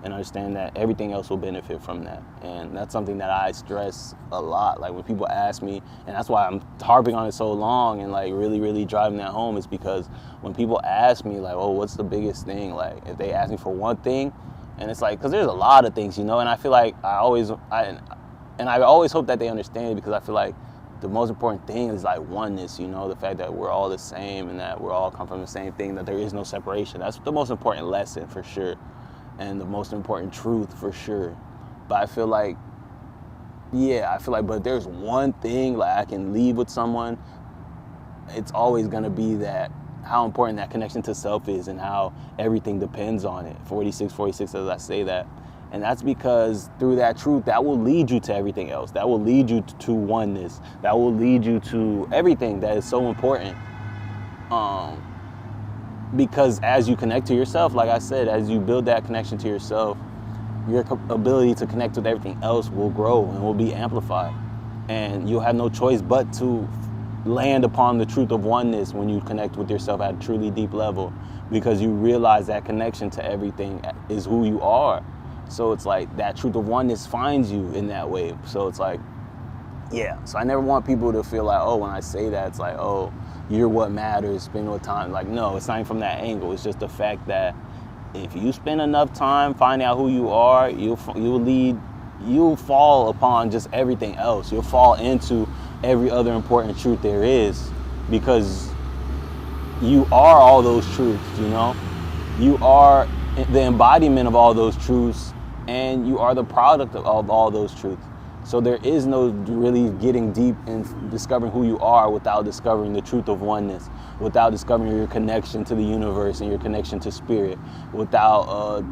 and understand that everything else will benefit from that. And that's something that I stress a lot. Like when people ask me, and that's why I'm harping on it so long and like really, really driving that home, is because when people ask me like, oh, what's the biggest thing? Like if they ask me for one thing, and it's like, because there's a lot of things, and I feel like I always hope that they understand, because I feel like the most important thing is like oneness, the fact that we're all the same and that we're all come from the same thing, that there is no separation. That's the most important lesson for sure, and the most important truth for sure. But I feel like, but if there's one thing like I can leave with someone, it's always gonna be that how important that connection to self is and how everything depends on it. 46 as I say that. And that's because through that truth, that will lead you to everything else. That will lead you to oneness. That will lead you to everything that is so important. Because as you connect to yourself, like I said, as you build that connection to yourself, your ability to connect with everything else will grow and will be amplified. And you'll have no choice but to land upon the truth of oneness when you connect with yourself at a truly deep level, because you realize that connection to everything is who you are. So it's like that truth of oneness finds you in that way. So it's like, so I never want people to feel like, oh, when I say that, it's like, oh, you're what matters, spend no time. Like, no, it's not even from that angle. It's just the fact that if you spend enough time finding out who you are, you'll fall upon just everything else. You'll fall into every other important truth there is, because you are all those truths, You are the embodiment of all those truths, and you are the product of all those truths. So there is no really getting deep in discovering who you are without discovering the truth of oneness, without discovering your connection to the universe and your connection to spirit, without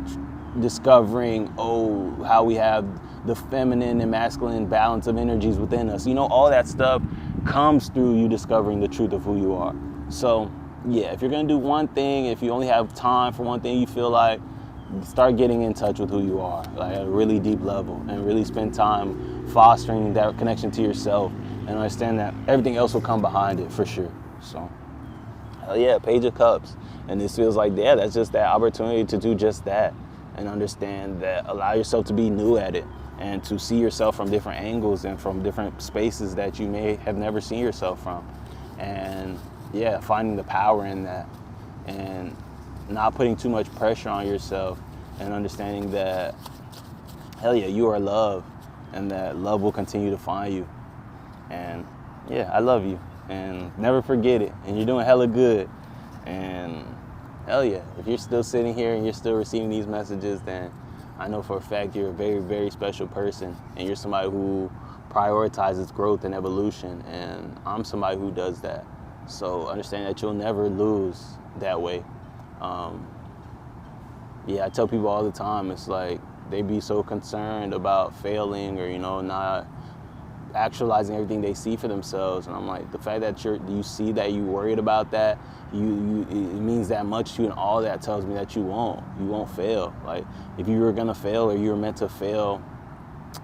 discovering, how we have the feminine and masculine balance of energies within us. All that stuff comes through you discovering the truth of who you are. So if you're going to do one thing, if you only have time for one thing, you feel like, start getting in touch with who you are, like at a really deep level, and really spend time fostering that connection to yourself, and understand that everything else will come behind it for sure. So, Page of Cups. And this feels like, that's just that opportunity to do just that, and understand that, allow yourself to be new at it, and to see yourself from different angles and from different spaces that you may have never seen yourself from. And finding the power in that, and not putting too much pressure on yourself, and understanding that, you are love, and that love will continue to find you. And I love you, and never forget it. And you're doing hella good. And if you're still sitting here and you're still receiving these messages, then I know for a fact you're a very, very special person, and you're somebody who prioritizes growth and evolution, and I'm somebody who does that. So understand that you'll never lose that way. I tell people all the time, it's like they be so concerned about failing or, not actualizing everything they see for themselves. And I'm like, the fact that you see that, you worried about that, it means that much to you, and all that tells me that you won't fail. Like if you were gonna fail or you were meant to fail,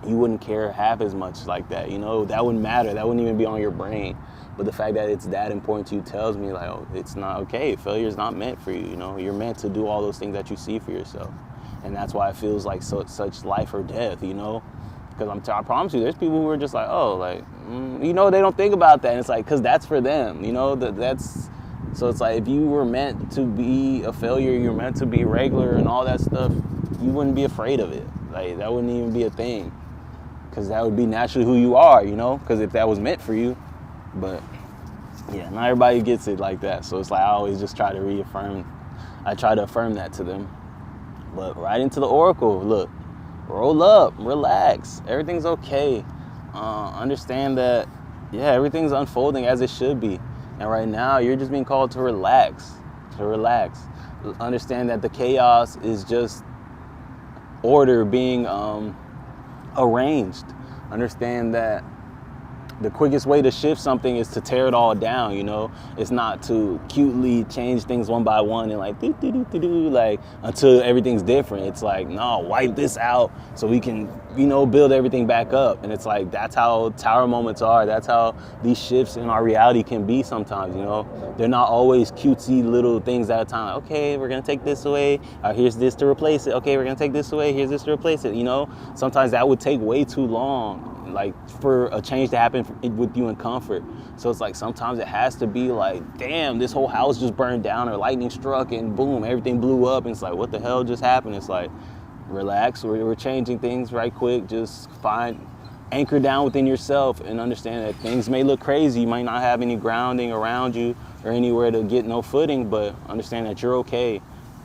you wouldn't care half as much like that, that wouldn't matter. That wouldn't even be on your brain. But the fact that it's that important to you tells me like, it's not okay. Failure's not meant for you, You're meant to do all those things that you see for yourself. And that's why it feels like such life or death, Because I promise you, there's people who are just like, oh, like, they don't think about that. And it's like, because that's for them, so it's like, if you were meant to be a failure, you're meant to be regular and all that stuff, you wouldn't be afraid of it. Like, that wouldn't even be a thing. Because that would be naturally who you are, because if that was meant for you. But yeah, not everybody gets it like that. So it's like, I always just try to affirm that to them. But right into the oracle, look, roll up, relax, everything's okay. Understand that, everything's unfolding as it should be. And right now, you're just being called to relax. Understand that the chaos is just order being arranged. Understand that the quickest way to shift something is to tear it all down, It's not to cutely change things one by one and like, like until everything's different. It's like, no, wipe this out so we can, build everything back up. And it's like, that's how tower moments are. That's how these shifts in our reality can be sometimes, They're not always cutesy little things at a time. Like, okay, we're going to take this away. Here's this to replace it. Okay, we're going to take this away. Here's this to replace it. Sometimes that would take way too long, like for a change to happen with you in comfort. So it's like, sometimes it has to be like, damn, this whole house just burned down or lightning struck and boom, everything blew up. And it's like, what the hell just happened? It's like, relax. We're changing things right quick. Just anchor down within yourself and understand that things may look crazy. You might not have any grounding around you or anywhere to get no footing, but understand that you're okay.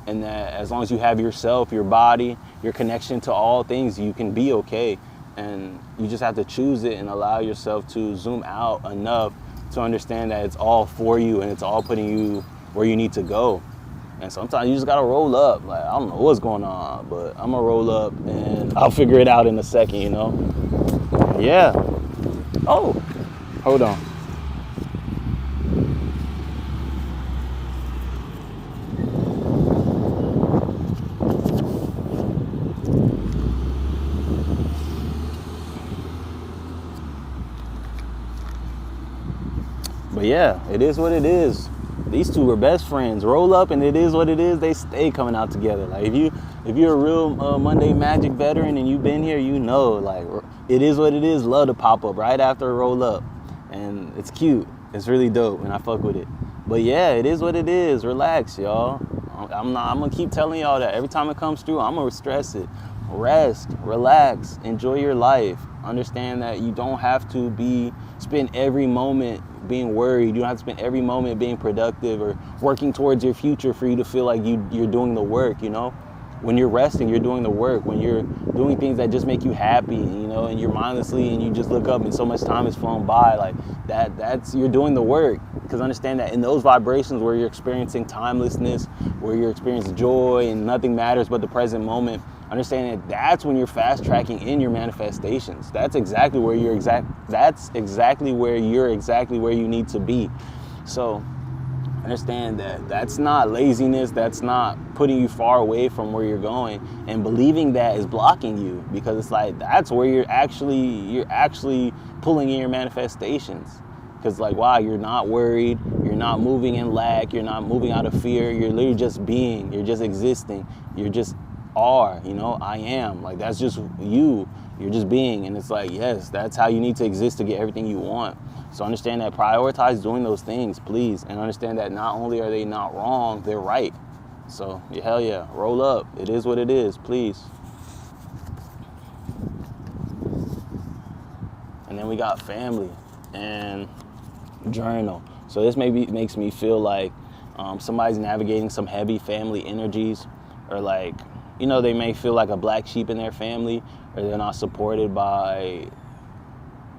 And that as long as you have yourself, your body, your connection to all things, you can be okay. And you just have to choose it and allow yourself to zoom out enough to understand that it's all for you and it's all putting you where you need to go. And sometimes you just gotta roll up. Like, I don't know what's going on, but I'm gonna roll up and I'll figure it out in a second, Yeah. Oh, hold on. But yeah, it is what it is. These two are best friends. Roll up, and it is what it is. They stay coming out together. Like, if you're a real Monday Magic veteran and you've been here, like, it is what it is. Love to pop up right after a roll up, and it's cute. It's really dope, and I fuck with it. But yeah, it is what it is. Relax, y'all. I'm gonna keep telling y'all that every time it comes through. I'm gonna stress it. Rest, relax, enjoy your life. Understand that you don't have to spend every moment being worried. You don't have to spend every moment being productive or working towards your future for you to feel like you're doing the work, When you're resting, you're doing the work. When you're doing things that just make you happy, and you're mindlessly and you just look up and so much time has flown by, like that's you're doing the work. Because understand that in those vibrations where you're experiencing timelessness, where you're experiencing joy and nothing matters but the present moment, understand that that's when you're fast tracking in your manifestations. That's exactly where you're exactly where you need to be. So understand that that's not laziness. That's not putting you far away from where you're going, and believing that is blocking you, because it's like, that's where you're actually pulling in your manifestations. Because like, wow, you're not worried, you're not moving in lack, you're not moving out of fear, you're literally just being, you're just existing, you're just are, I am. Like, that's just you're just being. And it's like, yes, that's how you need to exist to get everything you want. So understand that, prioritize doing those things, please. And understand that not only are they not wrong, they're right. So hell yeah, roll up. It is what it is, please. And then we got family and journal. So this maybe makes me feel like somebody's navigating some heavy family energies, or like, they may feel like a black sheep in their family, or they're not supported by,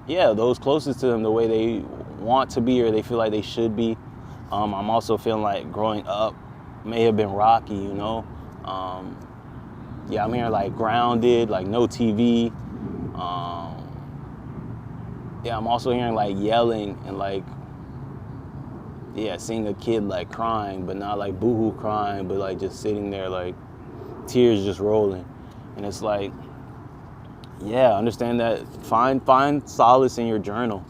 those closest to them the way they want to be, or they feel like they should be. I'm also feeling like growing up may have been rocky, I'm hearing like grounded, like no TV. I'm also hearing like yelling and like, seeing a kid like crying, but not like boohoo crying, but like just sitting there like tears just rolling. And it's like, understand that, find solace in your journal.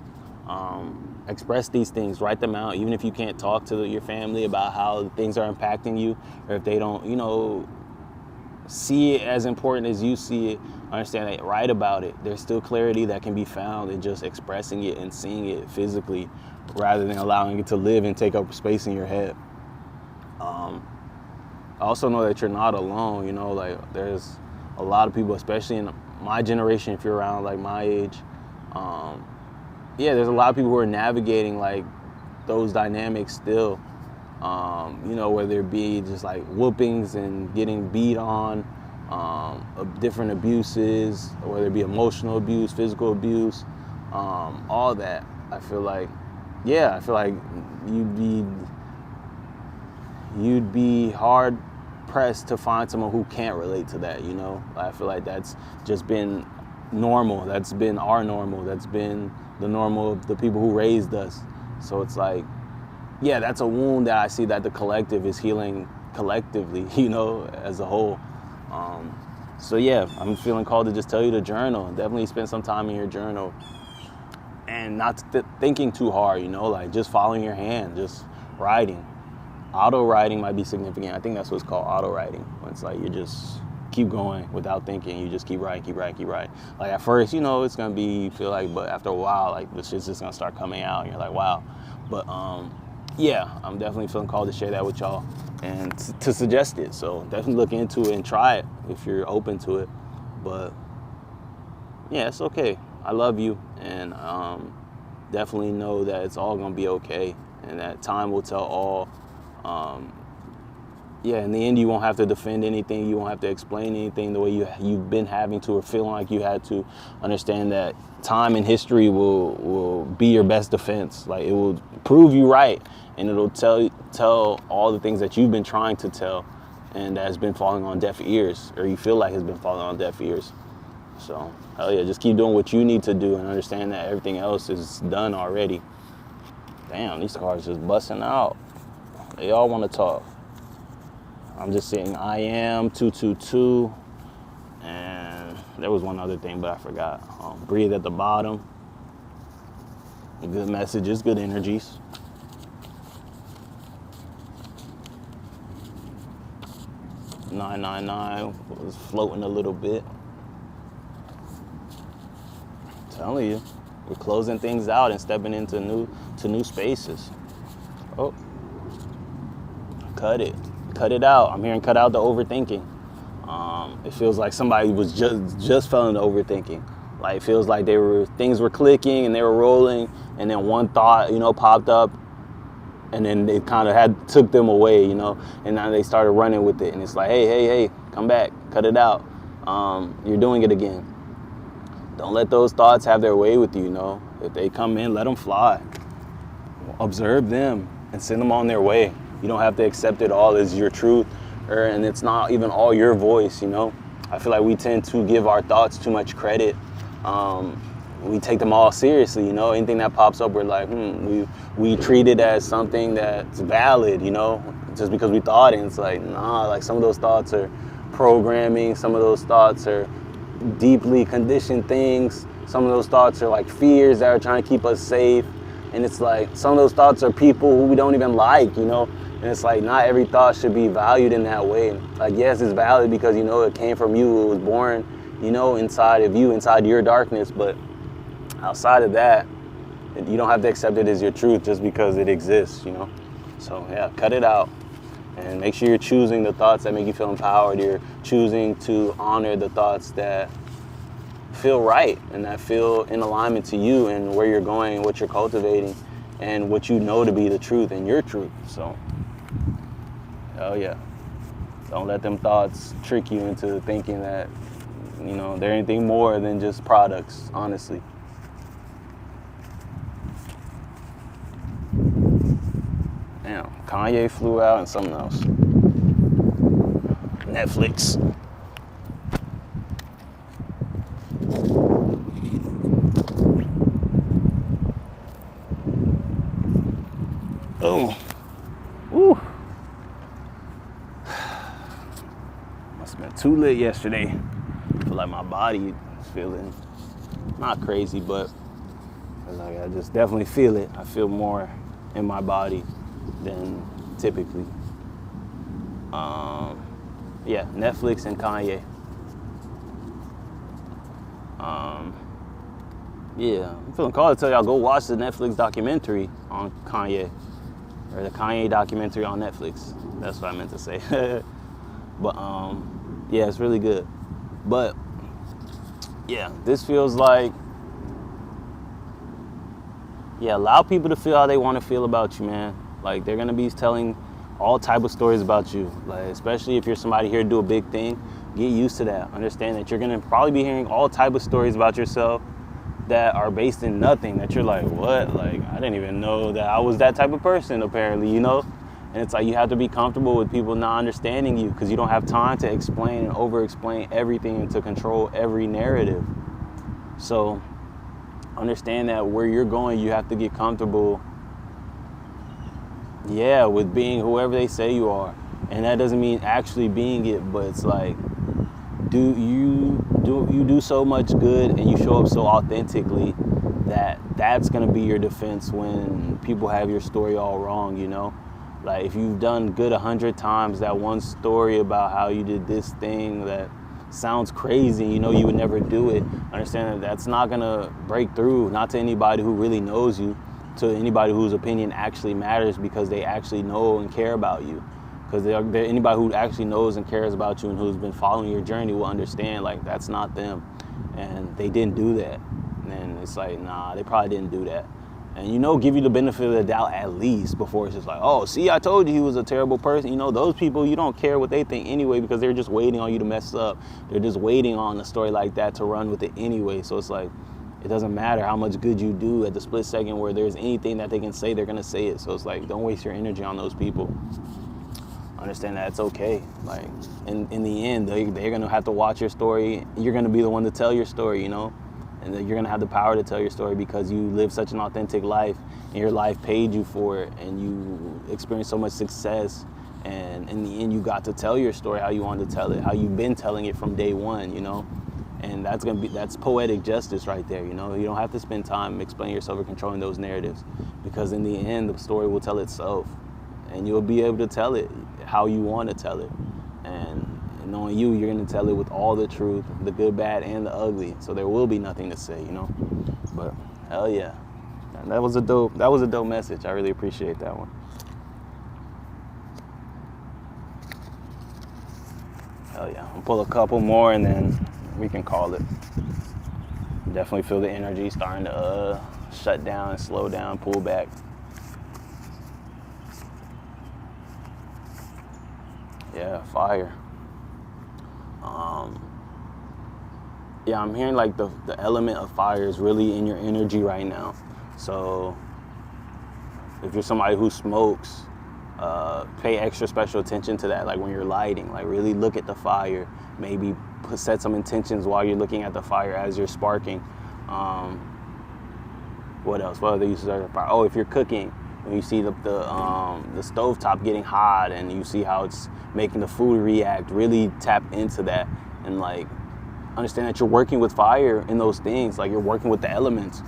Express these things, write them out, even if you can't talk to your family about how things are impacting you, or if they don't, see it as important as you see it, understand it, write about it. There's still clarity that can be found in just expressing it and seeing it physically rather than allowing it to live and take up space in your head. I also know that you're not alone, you know, like there's a lot of people, especially in my generation, if you're around like my age, there's a lot of people who are navigating like those dynamics still, you know, whether it be just like whoopings and getting beat on, different abuses, whether it be emotional abuse, physical abuse, all that. I feel like you'd be hard pressed to find someone who can't relate to that, you know? I feel like that's just been normal. That's been our normal. That's been the normal of the people who raised us. So it's like, yeah, that's a wound that I see that the collective is healing collectively, you know, as a whole. So yeah, I'm feeling called to just tell you to journal. Definitely spend some time in your journal and not thinking too hard, you know, like just following your hand, just writing. Auto writing might be significant. I think that's what's called auto writing. It's like you just keep going without thinking. You just keep writing. Like at first, you know, it's gonna but after a while, like this shit's just gonna start coming out, and you're like, wow. But yeah, I'm definitely feeling called to share that with y'all and to suggest it. So definitely look into it and try it if you're open to it. But yeah, it's okay. I love you, and definitely know that it's all gonna be okay, and that time will tell all. In the end, you won't have to defend anything. You won't have to explain anything the way you've been having to or feeling like you had to. Understand that time and history will be your best defense. Like it will prove you right, and it'll tell all the things that you've been trying to tell, and that has been falling on deaf ears, or you feel like has been falling on deaf ears. So hell yeah, just keep doing what you need to do, and understand that everything else is done already. Damn, these cars just busting out. They all want to talk. I'm just saying I am 222, and there was one other thing, but I forgot. Breathe at the bottom. Good messages, good energies. $999 was floating a little bit. I'm telling you, we're closing things out and stepping into new spaces. Oh. Cut it out. I'm hearing cut out the overthinking. It feels like somebody was just fell into overthinking. Like it feels like things were clicking and they were rolling, and then one thought, you know, popped up, and then it kind of took them away, you know, and now they started running with it, and it's like, hey, come back, cut it out. You're doing it again. Don't let those thoughts have their way with you, you know. If they come in, let them fly. Observe them and send them on their way. You don't have to accept it all as your truth, and it's not even all your voice, you know. I feel like we tend to give our thoughts too much credit. We take them all seriously, you know. Anything that pops up, we're like, we treat it as something that's valid, you know, just because we thought it. And it's like, nah, like some of those thoughts are programming. Some of those thoughts are deeply conditioned things. Some of those thoughts are like fears that are trying to keep us safe. And it's like, some of those thoughts are people who we don't even like, you know. And it's like, not every thought should be valued in that way. Like, yes, it's valid because, you know, it came from you. It was born, you know, inside of you, inside your darkness. But outside of that, you don't have to accept it as your truth just because it exists, you know. So, yeah, cut it out. And make sure you're choosing the thoughts that make you feel empowered. You're choosing to honor the thoughts that feel right and that feel in alignment to you and where you're going and what you're cultivating and what you know to be the truth and your truth. So, hell yeah. Don't let them thoughts trick you into thinking that, you know, they're anything more than just products, honestly. Damn, Kanye flew out and something else. Netflix. Oh, woo. Must have been too lit yesterday. I feel like my body is feeling not crazy, but like I just definitely feel it. I feel more in my body than typically. Yeah, Netflix and Kanye. Yeah, I'm feeling called to tell y'all go watch the Netflix documentary on Kanye, or the Kanye documentary on Netflix. That's what I meant to say. But yeah, it's really good. But yeah, this feels like, yeah, allow people to feel how they want to feel about you, man. Like, they're gonna be telling all type of stories about you. Like, especially if you're somebody here to do a big thing, get used to that. Understand that you're gonna probably be hearing all type of stories about yourself that are based in nothing, that you're like, what? Like, I didn't even know that I was that type of person, apparently, you know? And it's like, you have to be comfortable with people not understanding you, because you don't have time to explain and over-explain everything and to control every narrative. So understand that where you're going, you have to get comfortable, yeah, with being whoever they say you are. And that doesn't mean actually being it, but it's like, you do so much good and you show up so authentically that that's gonna be your defense when people have your story all wrong, you know? Like, if you've done good 100 times, that one story about how you did this thing that sounds crazy, you know you would never do it, understand that that's not gonna break through, not to anybody who really knows you, to anybody whose opinion actually matters because they actually know and care about you. Because anybody who actually knows and cares about you and who's been following your journey will understand, like, that's not them. And they didn't do that. And it's like, nah, they probably didn't do that. And, you know, give you the benefit of the doubt at least before it's just like, oh, see, I told you he was a terrible person. You know, those people, you don't care what they think anyway, because they're just waiting on you to mess up. They're just waiting on a story like that to run with it anyway. So it's like, it doesn't matter how much good you do at the split second where there's anything that they can say, they're going to say it. So it's like, don't waste your energy on those people. Understand that it's okay. Like, in the end, they're going to have to watch your story. You're going to be the one to tell your story, you know? And you're going to have the power to tell your story because you live such an authentic life and your life paid you for it and you experienced so much success. And in the end, you got to tell your story how you wanted to tell it, how you've been telling it from day one, you know? And that's poetic justice right there, you know? You don't have to spend time explaining yourself or controlling those narratives because in the end, the story will tell itself and you'll be able to tell it how you want to tell it. And knowing you, you're going to tell it with all the truth, the good, bad, and the ugly. So there will be nothing to say, you know? But hell yeah. That was a dope message. I really appreciate that one. Hell yeah. I'll pull a couple more and then we can call it. Definitely feel the energy starting to shut down, slow down, pull back. Yeah, fire. Yeah, I'm hearing like the element of fire is really in your energy right now. So if you're somebody who smokes, pay extra special attention to that. Like when you're lighting, like really look at the fire. Maybe set some intentions while you're looking at the fire as you're sparking. What else? What other uses of fire? Oh, if you're cooking, when you see the stovetop getting hot and you see how it's making the food react, really tap into that and like understand that you're working with fire in those things, like you're working with the elements,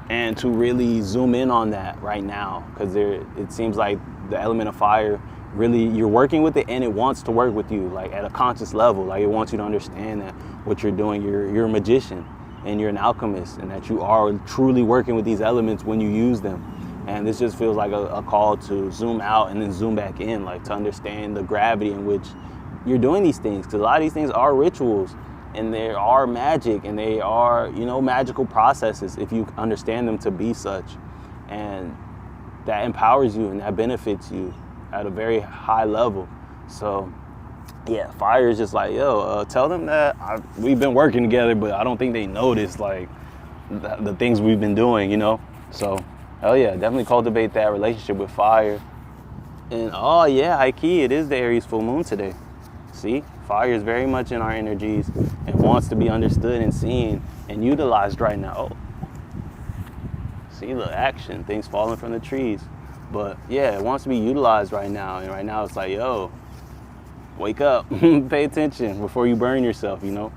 and to really zoom in on that right now, because it seems like the element of fire, really you're working with it and it wants to work with you, like at a conscious level, like it wants you to understand that what you're doing, you're a magician and you're an alchemist, and that you are truly working with these elements when you use them. And this just feels like a call to zoom out and then zoom back in, like to understand the gravity in which you're doing these things, because a lot of these things are rituals and they are magic and they are, you know, magical processes if you understand them to be such. And that empowers you and that benefits you at a very high level. So yeah, fire is just like, yo, tell them that we've been working together, but I don't think they notice like the things we've been doing, you know? So hell yeah, definitely cultivate that relationship with fire. And oh yeah, high key, it is the Aries full moon today. See, fire is very much in our energies and wants to be understood and seen and utilized right now. Oh, see the action, things falling from the trees. But yeah, it wants to be utilized right now. And right now it's like, yo, wake up, pay attention before you burn yourself, you know?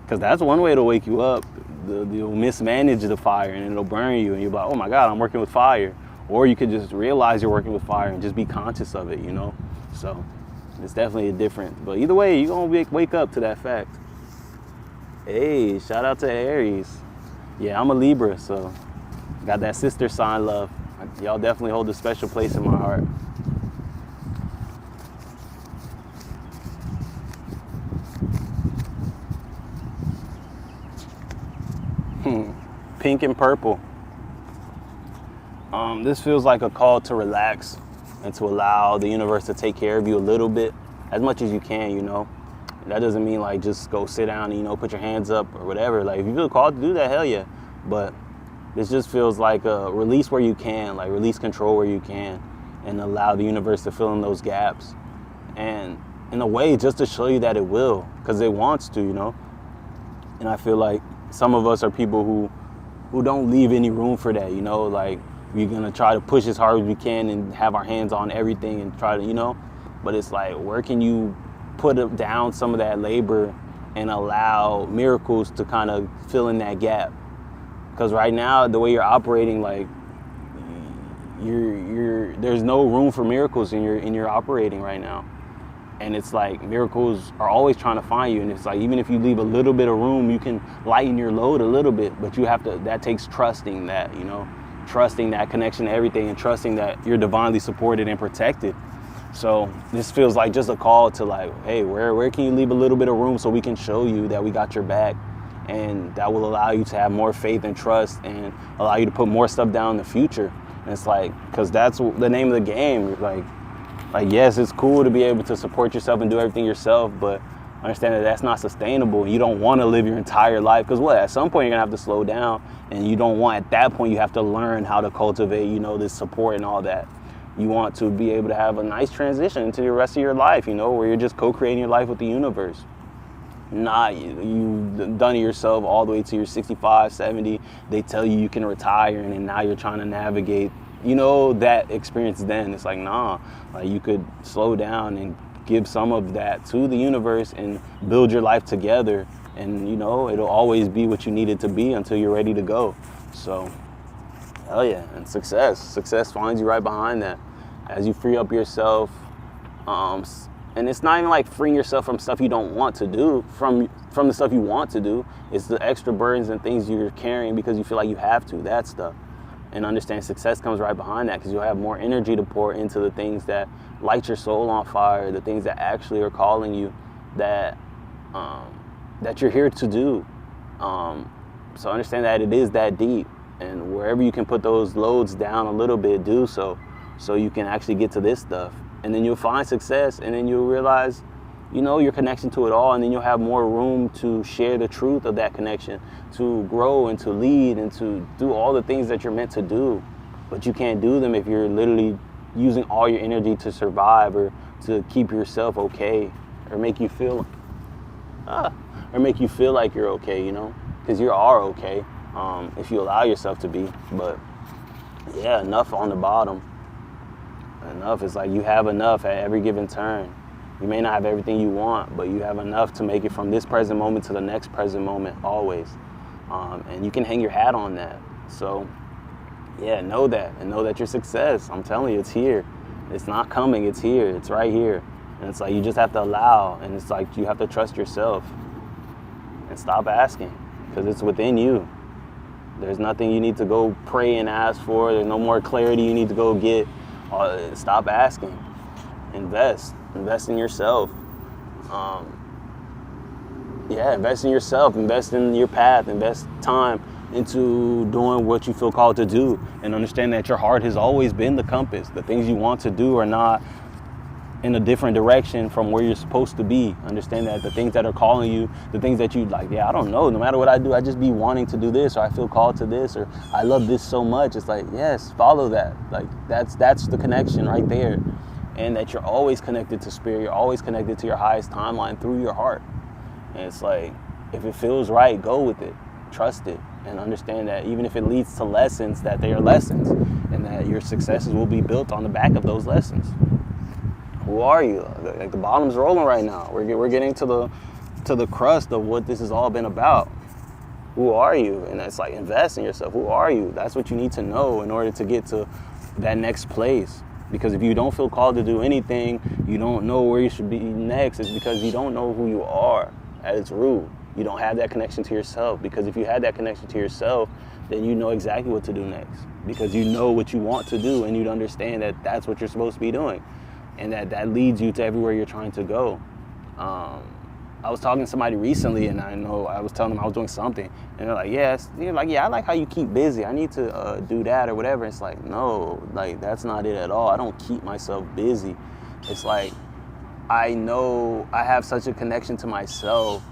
Because that's one way to wake you up. You'll mismanage the fire and it'll burn you and you'll be like, oh my God, I'm working with fire. Or you could just realize you're working with fire and just be conscious of it, you know? So It's definitely a different. But either way, you're going to wake up to that fact. Hey, shout out to Aries. Yeah, I'm a Libra, so got that sister sign love. Y'all definitely hold a special place in my heart. Pink and purple. This feels like a call to relax and to allow the universe to take care of you a little bit, as much as you can, you know. That doesn't mean like just go sit down and, you know, put your hands up or whatever. Like if you feel called to do that, hell yeah. But this just feels like a release where you can, like release control where you can, and allow the universe to fill in those gaps. And in a way, just to show you that it will, because it wants to, you know. And I feel like some of us are people who don't leave any room for that, you know. Like we're gonna try to push as hard as we can and have our hands on everything and try to, you know. But it's like, where can you put down some of that labor and allow miracles to kind of fill in that gap? Because right now, the way you're operating, like there's no room for miracles in your operating right now. And it's like miracles are always trying to find you. And it's like, even if you leave a little bit of room, you can lighten your load a little bit, but you have to, that takes trusting that, you know, trusting that connection to everything and trusting that you're divinely supported and protected. So this feels like just a call to like, hey, where can you leave a little bit of room so we can show you that we got your back? And that will allow you to have more faith and trust and allow you to put more stuff down in the future. And it's like, because that's the name of the game. Like, yes, it's cool to be able to support yourself and do everything yourself, but understand that that's not sustainable. You don't want to live your entire life, because at some point you're gonna have to slow down, and you don't want, at that point you have to learn how to cultivate, you know, this support and all that. You want to be able to have a nice transition into the rest of your life, you know, where you're just co-creating your life with the universe. Not you've done it yourself all the way to your 65, 70. They tell you can retire, and then now you're trying to navigate, you know, that experience. Then it's like, nah, like you could slow down and give some of that to the universe and build your life together, and you know, it'll always be what you need it to be until you're ready to go. So hell yeah. And success finds you right behind that as you free up yourself. And it's not even like freeing yourself from stuff you don't want to do, from the stuff you want to do. It's the extra burdens and things you're carrying because you feel like you have to, that stuff. And understand success comes right behind that, because you'll have more energy to pour into the things that light your soul on fire, the things that actually are calling you, that you're here to do. So understand that it is that deep, and wherever you can put those loads down a little bit, do so you can actually get to this stuff. And then you'll find success, and then you'll realize, you know, your connection to it all, and then you'll have more room to share the truth of that connection, to grow and to lead and to do all the things that you're meant to do. But you can't do them if you're literally using all your energy to survive or to keep yourself okay, or make you feel like you're okay, you know, because you are okay if you allow yourself to be. But yeah, enough on the bottom. Enough is like you have enough at every given turn. You may not have everything you want, but you have enough to make it from this present moment to the next present moment always. And you can hang your hat on that. So yeah, know that, and know that your success, I'm telling you, it's here. It's not coming, it's here, it's right here. And it's like you just have to allow, and it's like you have to trust yourself and stop asking, because it's within you. There's nothing you need to go pray and ask for. There's no more clarity you need to go get. Stop asking. Invest in yourself. Invest in yourself, invest in your path, invest time into doing what you feel called to do, and understand that your heart has always been the compass. The things you want to do are not in a different direction from where you're supposed to be. Understand that the things that are calling you, the things that you like, I don't know, no matter what I do, I just be wanting to do this, or I feel called to this, or I love this so much. It's like, yes, follow that. Like that's the connection right there. And that you're always connected to spirit, you're always connected to your highest timeline through your heart. And it's like, if it feels right, go with it, trust it, and understand that even if it leads to lessons, that they are lessons, and that your successes will be built on the back of those lessons. Who are you? Like the bottom's rolling right now. We're getting to the crust of what this has all been about. Who are you? And it's like, invest in yourself. Who are you? That's what you need to know in order to get to that next place. Because if you don't feel called to do anything, you don't know where you should be next. It's because you don't know who you are at its root. You don't have that connection to yourself. Because if you had that connection to yourself, then you know exactly what to do next. Because you know what you want to do, and you'd understand that that's what you're supposed to be doing. And that leads you to everywhere you're trying to go. I was talking to somebody recently, and I was telling them I was doing something, and they're like, yes, I like how you keep busy. I need to do that or whatever. It's like, no, like that's not it at all. I don't keep myself busy. It's like, I know I have such a connection to myself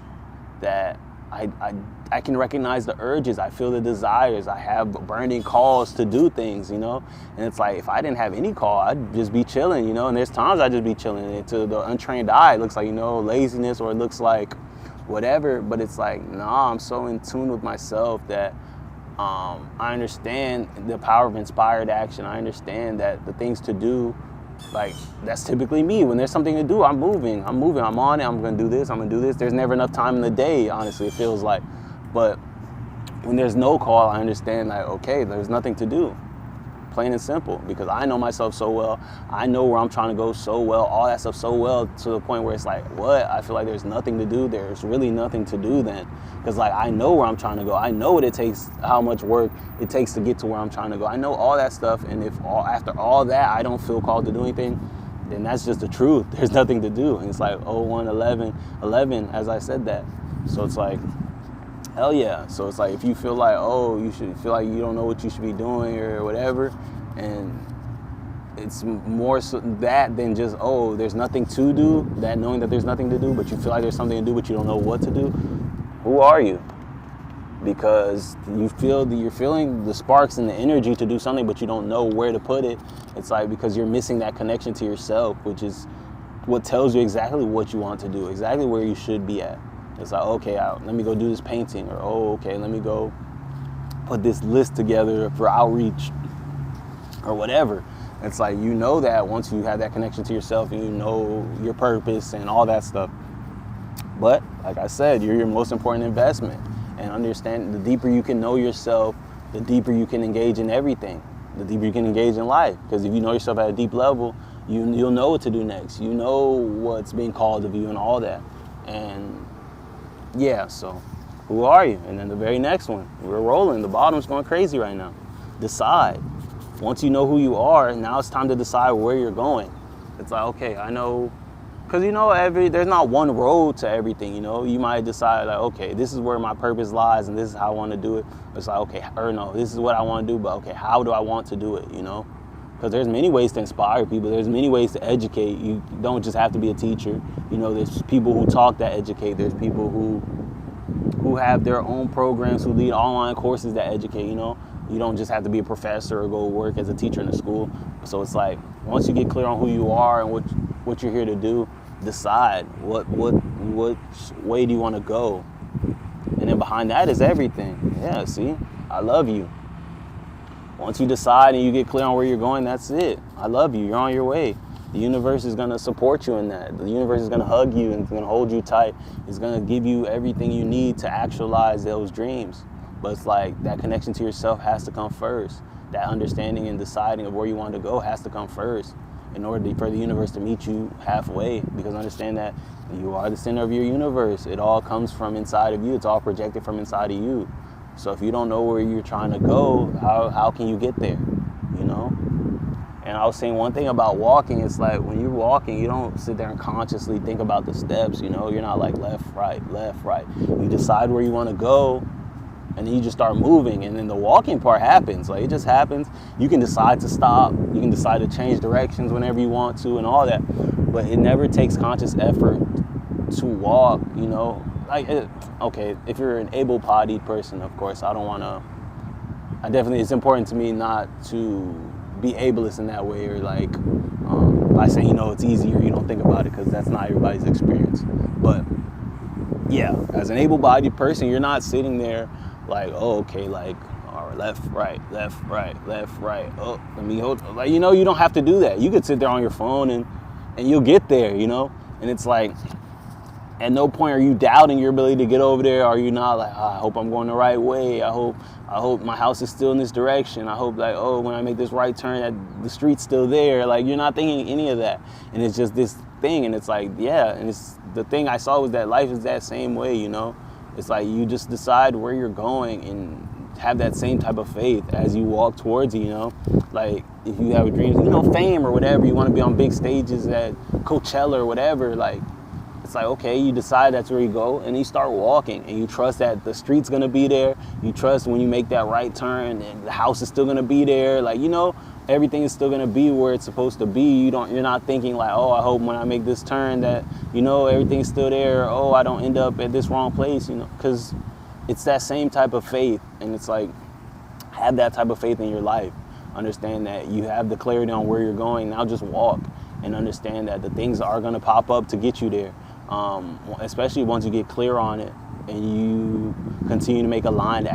that I can recognize the urges. I feel the desires. I have burning calls to do things, And it's like, if I didn't have any call, I'd just be chilling, And there's times I just be chilling. And to the untrained eye, it looks like, laziness, or it looks like whatever. But it's like, nah, I'm so in tune with myself that I understand the power of inspired action. I understand that the things to do, like, that's typically me. When there's something to do, I'm moving, I'm on it, I'm gonna do this, There's never enough time in the day, honestly, it feels like. But when there's no call, I understand, like, okay, there's nothing to do. Plain and simple, because I know myself so well. I know where I'm trying to go so well, all that stuff so well, to the point where it's like, what? I feel like there's nothing to do. There's really nothing to do then. Because, like, I know where I'm trying to go. I know what it takes, how much work it takes to get to where I'm trying to go. I know all that stuff. And if after all that, I don't feel called to do anything, then that's just the truth. There's nothing to do. And it's like 01/11/11, as I said that. So it's like, hell yeah. So it's like, if you feel like, you should feel like you don't know what you should be doing or whatever, and it's more so that than just, there's nothing to do, that knowing that there's nothing to do, but you feel like there's something to do, but you don't know what to do. Who are you? Because you're feeling the sparks and the energy to do something, but you don't know where to put it. It's like, because you're missing that connection to yourself, which is what tells you exactly what you want to do, exactly where you should be at. It's like, okay, let me go do this painting, or okay, let me go put this list together for outreach, or whatever. It's like, that once you have that connection to yourself, and you know your purpose and all that stuff. But like I said, you're your most important investment. And understand, the deeper you can know yourself, the deeper you can engage in everything, the deeper you can engage in life. Because if you know yourself at a deep level, you'll know what to do next. You know what's being called of you and all that. And yeah, so who are you? And then the very next one, we're rolling. The bottom's going crazy right now. Decide. Once you know who you are, now it's time to decide where you're going. It's like, okay, I know, because there's not one road to everything. You might decide, like, okay, this is where my purpose lies, and this is how I want to do it. It's like, okay, or no, this is what I want to do, but okay, how do I want to do it? Because there's many ways to inspire people. There's many ways to educate. You don't just have to be a teacher. There's people who talk that educate. There's people who have their own programs, who lead online courses that educate. You don't just have to be a professor or go work as a teacher in a school. So it's like, once you get clear on who you are and what you're here to do, decide what way do you want to go. And then behind that is everything. Yeah, see, I love you. Once you decide and you get clear on where you're going, that's it. I love you. You're on your way. The universe is going to support you in that. The universe is going to hug you and it's going to hold you tight. It's going to give you everything you need to actualize those dreams. But it's like, that connection to yourself has to come first. That understanding and deciding of where you want to go has to come first in order for the universe to meet you halfway. Because understand that you are the center of your universe. It all comes from inside of you. It's all projected from inside of you. So if you don't know where you're trying to go, how can you get there? And I was saying one thing about walking, it's like, when you're walking, you don't sit there and consciously think about the steps, you're not like left, right. You decide where you want to go, and then you just start moving, and then the walking part happens. Like, it just happens. You can decide to stop, you can decide to change directions whenever you want to and all that, but it never takes conscious effort to walk, okay, if you're an able-bodied person, of course, it's important to me not to be ableist in that way, or like, by saying, it's easier, you don't think about it, because that's not everybody's experience. But yeah, as an able-bodied person, you're not sitting there like, okay, like, all right, left, right, oh, let me hold, like, you don't have to do that. You could sit there on your phone and you'll get there, and it's like, at no point are you doubting your ability to get over there. Are you not like, I hope I'm going the right way. I hope my house is still in this direction. I hope like, oh, when I make this right turn, that the street's still there. Like, you're not thinking any of that. And it's just this thing. And it's like, yeah. And it's the thing I saw was that life is that same way, you know. It's like you just decide where you're going and have that same type of faith as you walk towards it, you know. Like, if you have a dream, you know, fame or whatever, you want to be on big stages at Coachella or whatever, like, it's like, okay, you decide that's where you go, and you start walking, and you trust that the street's gonna be there. You trust when you make that right turn, and the house is still gonna be there. Like, you know, everything is still gonna be where it's supposed to be. You're not thinking like, oh, I hope when I make this turn that, you know, everything's still there. Or, oh, I don't end up at this wrong place, you know, because it's that same type of faith. And it's like, have that type of faith in your life. Understand that you have the clarity on where you're going. Now just walk and understand that the things are gonna pop up to get you there. Especially once you get clear on it and you continue to make aligned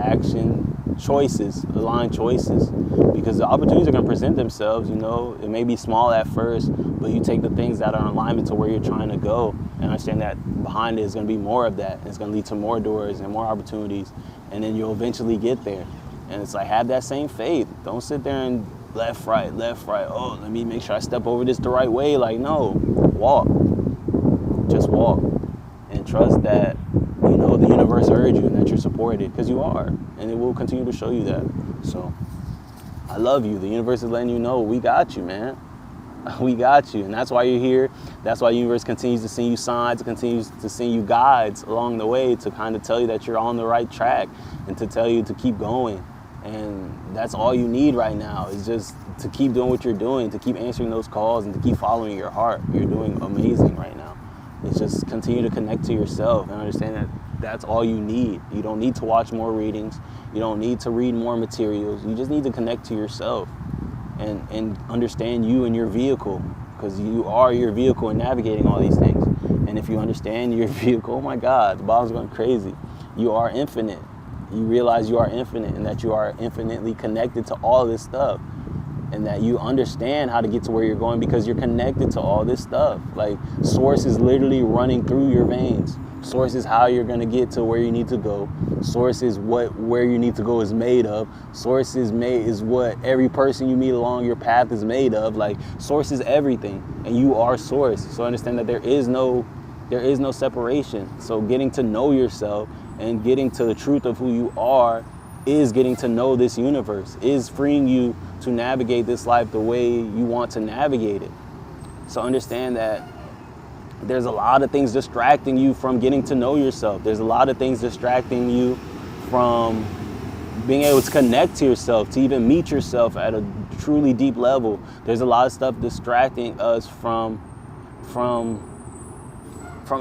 choices, because the opportunities are going to present themselves, you know. It may be small at first, but you take the things that are in alignment to where you're trying to go and understand that behind it is going to be more of that. It's going to lead to more doors and more opportunities, and then you'll eventually get there. And it's like, have that same faith. Don't sit there and left, right. Oh, let me make sure I step over this the right way. Like, no, walk. Just walk and trust that, you know, the universe heard you and that you're supported, because you are, and it will continue to show you that. So I love you. The universe is letting you know, we got you, man. We got you. And that's why you're here. That's why the universe continues to send you signs, continues to send you guides along the way to kind of tell you that you're on the right track and to tell you to keep going. And that's all you need right now, is just to keep doing what you're doing, to keep answering those calls and to keep following your heart. You're doing amazing right now. It's just continue to connect to yourself and understand that that's all you need. You don't need to watch more readings. You don't need to read more materials. You just need to connect to yourself and understand you and your vehicle, because you are your vehicle in navigating all these things. And if you understand your vehicle, oh my God, the bomb's going crazy. You are infinite. You realize you are infinite and that you are infinitely connected to all this stuff. And that you understand how to get to where you're going because you're connected to all this stuff. Like, source is literally running through your veins. Source is how you're going to get to where you need to go. Source is where you need to go is made of. Source is what every person you meet along your path is made of. Like, source is everything, and you are source. So understand that there is no separation. So getting to know yourself and getting to the truth of who you are is getting to know this universe, is freeing you to navigate this life the way you want to navigate it. So understand that there's a lot of things distracting you from getting to know yourself. There's a lot of things distracting you from being able to connect to yourself, to even meet yourself at a truly deep level. There's a lot of stuff distracting us from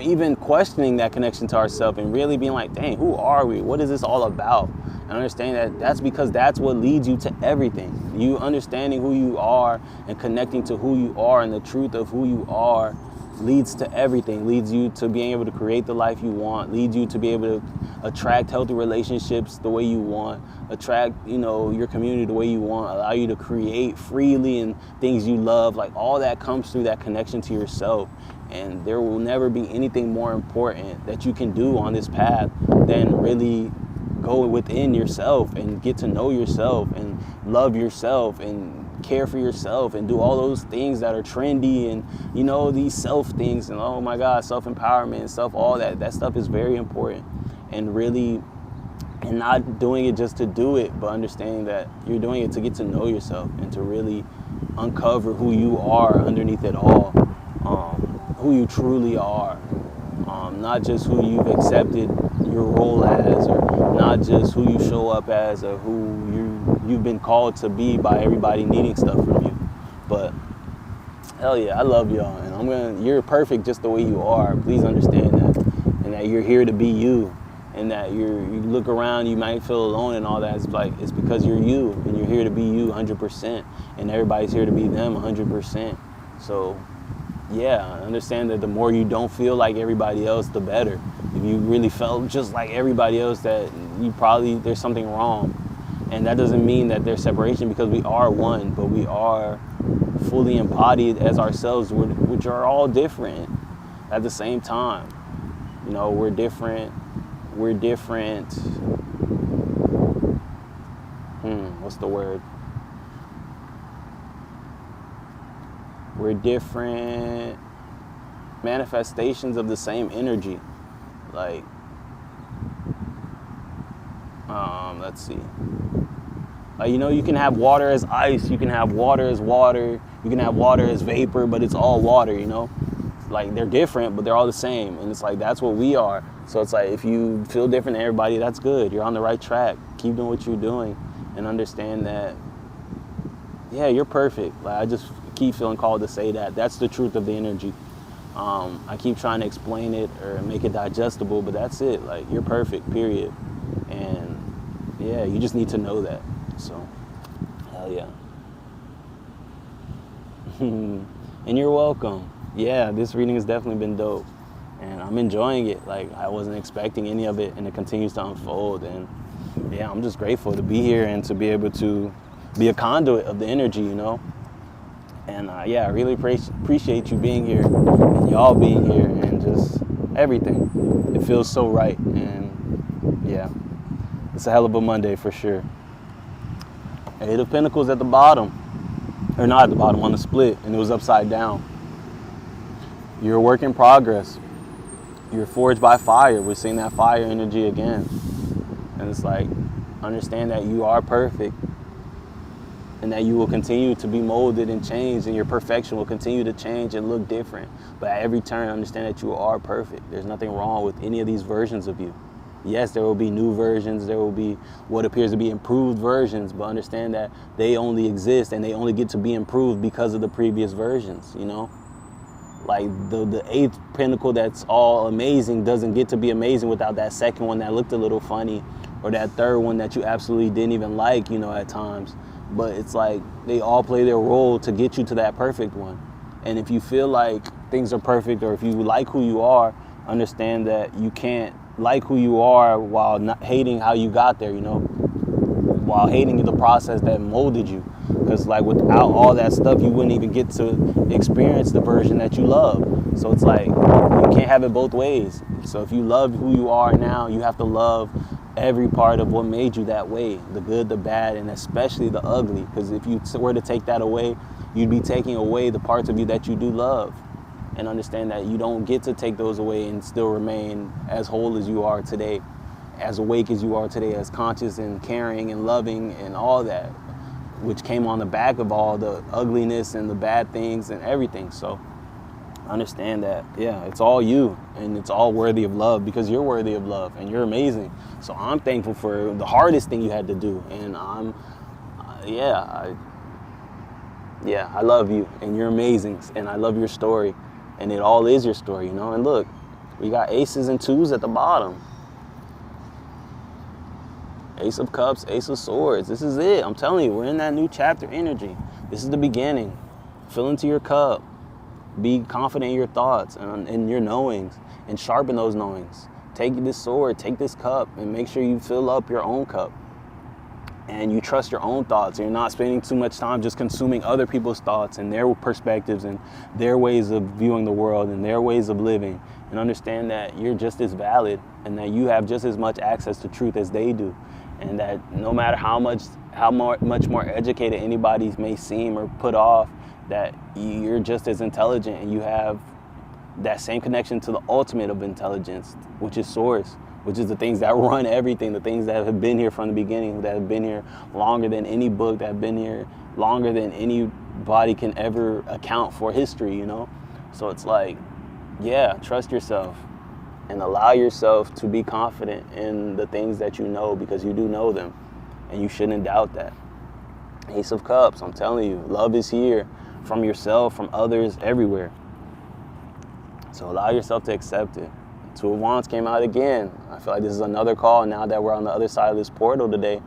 even questioning that connection to ourselves and really being like, dang, who are we? What is this all about? And understand that that's because that's what leads you to everything. You understanding who you are and connecting to who you are and the truth of who you are leads to everything. Leads you to being able to create the life you want. Leads you to be able to attract healthy relationships the way you want. Attract, you know, your community the way you want. Allow you to create freely and things you love. Like, all that comes through that connection to yourself. And there will never be anything more important that you can do on this path than really go within yourself and get to know yourself and love yourself and care for yourself and do all those things that are trendy and, you know, these self things and, oh my God, self-empowerment and stuff, all that stuff is very important. And really, and not doing it just to do it, but understanding that you're doing it to get to know yourself and to really uncover who you are underneath it all, who you truly are, not just who you've accepted your role as, or not just who you show up as, or who you've been called to be by everybody needing stuff from you. But hell yeah, I love y'all, and you're perfect just the way you are. Please understand that, and that you're here to be you, and that you look around, you might feel alone and all that. It's because you're you, and you're here to be you 100%, and everybody's here to be them 100%. So yeah, understand that the more you don't feel like everybody else, the better. If you really felt just like everybody else, that there's something wrong. And that doesn't mean that there's separation, because we are one, but we are fully embodied as ourselves, which are all different at the same time. You know, we're different. We're different. What's the word? We're different manifestations of the same energy. Like, let's see. Like, you know, you can have water as ice, you can have water as water, you can have water as vapor, but it's all water, you know? Like, they're different, but they're all the same. And it's like, that's what we are. So it's like, if you feel different than everybody, that's good. You're on the right track. Keep doing what you're doing and understand that, yeah, you're perfect. Like, I just keep feeling called to say that. That's the truth of the energy. I keep trying to explain it or make it digestible, but that's it. Like, you're perfect, period. And yeah, you just need to know that. So, hell yeah. And you're welcome. Yeah, this reading has definitely been dope. And I'm enjoying it. Like, I wasn't expecting any of it, and it continues to unfold. And yeah, I'm just grateful to be here and to be able to be a conduit of the energy, you know? And yeah, I really appreciate you being here and y'all being here and just everything. It feels so right. And yeah, it's a hell of a Monday for sure. Eight of Pentacles at the bottom. Or not at the bottom, on the split, and it was upside down. You're a work in progress. You're forged by fire. We're seeing that fire energy again. And it's like, understand that you are perfect and that you will continue to be molded and changed, and your perfection will continue to change and look different. But at every turn, understand that you are perfect. There's nothing wrong with any of these versions of you. Yes, there will be new versions. There will be what appears to be improved versions, but understand that they only exist and they only get to be improved because of the previous versions, you know? Like the eighth pinnacle that's all amazing doesn't get to be amazing without that second one that looked a little funny, or that third one that you absolutely didn't even like, you know, at times. But it's like they all play their role to get you to that perfect one. And if you feel like things are perfect, or if you like who you are, understand that you can't like who you are while not hating how you got there, you know, while hating the process that molded you. Because like without all that stuff, you wouldn't even get to experience the version that you love. So it's like, you can't have it both ways. So if you love who you are now, you have to love every part of what made you that way, the good, the bad, and especially the ugly. Because if you were to take that away, you'd be taking away the parts of you that you do love. And understand that you don't get to take those away and still remain as whole as you are today, as awake as you are today, as conscious and caring and loving and all that, which came on the back of all the ugliness and the bad things and everything. So understand that, yeah, it's all you, and it's all worthy of love, because you're worthy of love and you're amazing. So I'm thankful for the hardest thing you had to do. And I love you, and you're amazing, and I love your story. And it all is your story, you know? And look, we got aces and twos at the bottom. Ace of Cups, Ace of Swords. This is it. I'm telling you, we're in that new chapter energy. This is the beginning. Fill into your cup. Be confident in your thoughts and in your knowings, and sharpen those knowings. Take this sword, take this cup, and make sure you fill up your own cup. And you trust your own thoughts, and you're not spending too much time just consuming other people's thoughts and their perspectives and their ways of viewing the world and their ways of living. And understand that you're just as valid, and that you have just as much access to truth as they do. And that no matter how much more educated anybody may seem or put off, that you're just as intelligent, and you have that same connection to the ultimate of intelligence, which is source, which is the things that run everything, the things that have been here from the beginning, that have been here longer than any book, that have been here longer than anybody can ever account for history, you know? So it's like, yeah, trust yourself and allow yourself to be confident in the things that you know, because you do know them, and you shouldn't doubt that. Ace of Cups, I'm telling you, love is here from yourself, from others, everywhere. So allow yourself to accept it. Two of Wands came out again. I feel like this is another call now that we're on the other side of this portal today,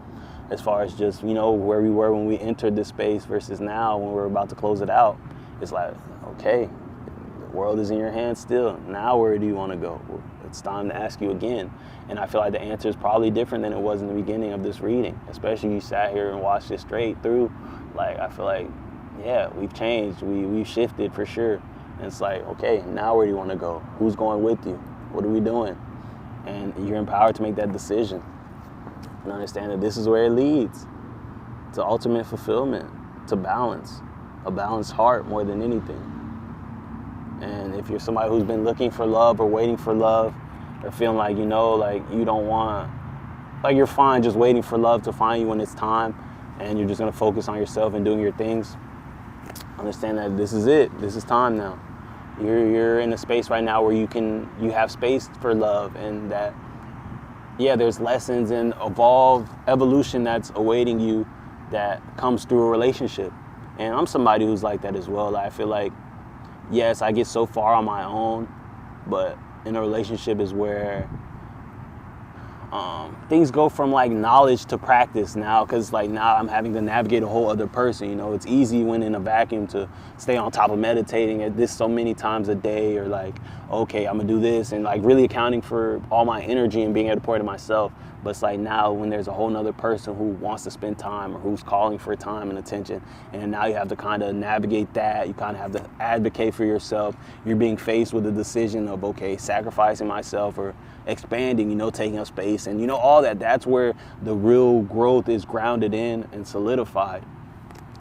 as far as just, you know, where we were when we entered this space versus now when we're about to close it out. It's like, okay, the world is in your hands still. Now where do you want to go? It's time to ask you again. And I feel like the answer is probably different than it was in the beginning of this reading, especially you sat here and watched it straight through. Like, I feel like, yeah, we've changed. We've shifted for sure. And it's like, okay, now where do you want to go? Who's going with you? What are we doing? And you're empowered to make that decision and understand that this is where it leads to ultimate fulfillment, to balance, a balanced heart more than anything. And if you're somebody who's been looking for love or waiting for love, or feeling like, you know, like you don't want, like you're fine just waiting for love to find you when it's time, and you're just gonna focus on yourself and doing your things, understand that this is it. This is time now. You're in a space right now where you have space for love, and that, yeah, there's lessons and evolution that's awaiting you that comes through a relationship. And I'm somebody who's like that as well. I feel like, yes, I get so far on my own, but in a relationship is where things go from like knowledge to practice now, because like now I'm having to navigate a whole other person. You know, it's easy when in a vacuum to stay on top of meditating at this so many times a day, or like, okay, I'm gonna do this, and like really accounting for all my energy and being able to pour it to myself. But it's like now when there's a whole nother person who wants to spend time, or who's calling for time and attention, and now you have to kind of navigate that. You kind of have to advocate for yourself. You're being faced with the decision of, okay, sacrificing myself or expanding, you know, taking up space, and you know, all that. That's where the real growth is grounded in and solidified.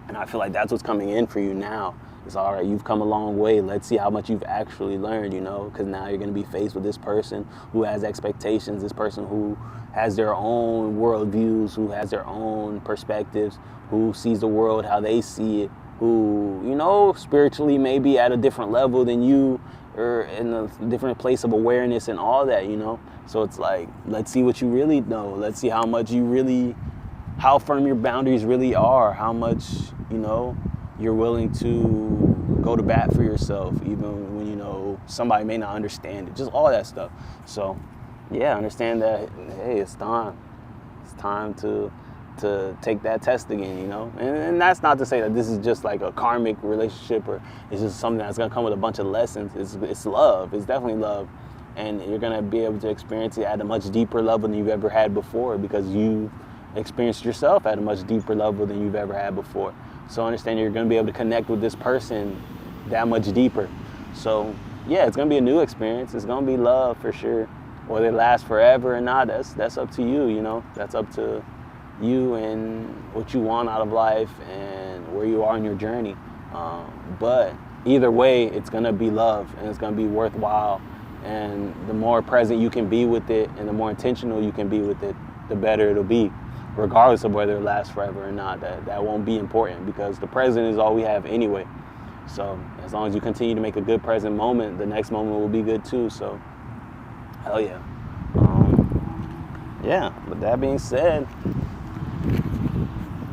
And I feel like that's what's coming in for you now. It's all right, you've come a long way. Let's see how much you've actually learned, you know, because now you're going to be faced with this person who has expectations, this person who has their own worldviews, who has their own perspectives, who sees the world how they see it, who, you know, spiritually may be at a different level than you, or in a different place of awareness and all that, you know. So it's like, let's see what you really know. Let's see how much you really, how firm your boundaries really are, how much, you know, you're willing to go to bat for yourself, even when, you know, somebody may not understand it, just all that stuff. So yeah, understand that, hey, it's time. It's time to take that test again, you know? And that's not to say that this is just like a karmic relationship, or it's just something that's gonna come with a bunch of lessons. It's love, it's definitely love. And you're gonna be able to experience it at a much deeper level than you've ever had before, because you experienced yourself at a much deeper level than you've ever had before. So understand you're gonna be able to connect with this person that much deeper. So yeah, it's gonna be a new experience. It's gonna be love for sure. Whether it lasts forever or not, that's up to you, you know? That's up to you and what you want out of life and where you are in your journey. But either way, it's gonna be love, and it's gonna be worthwhile. And the more present you can be with it, and the more intentional you can be with it, the better it'll be, regardless of whether it lasts forever or not. That won't be important, because the present is all we have anyway. So as long as you continue to make a good present moment, the next moment will be good too. So hell yeah. Yeah, with that being said,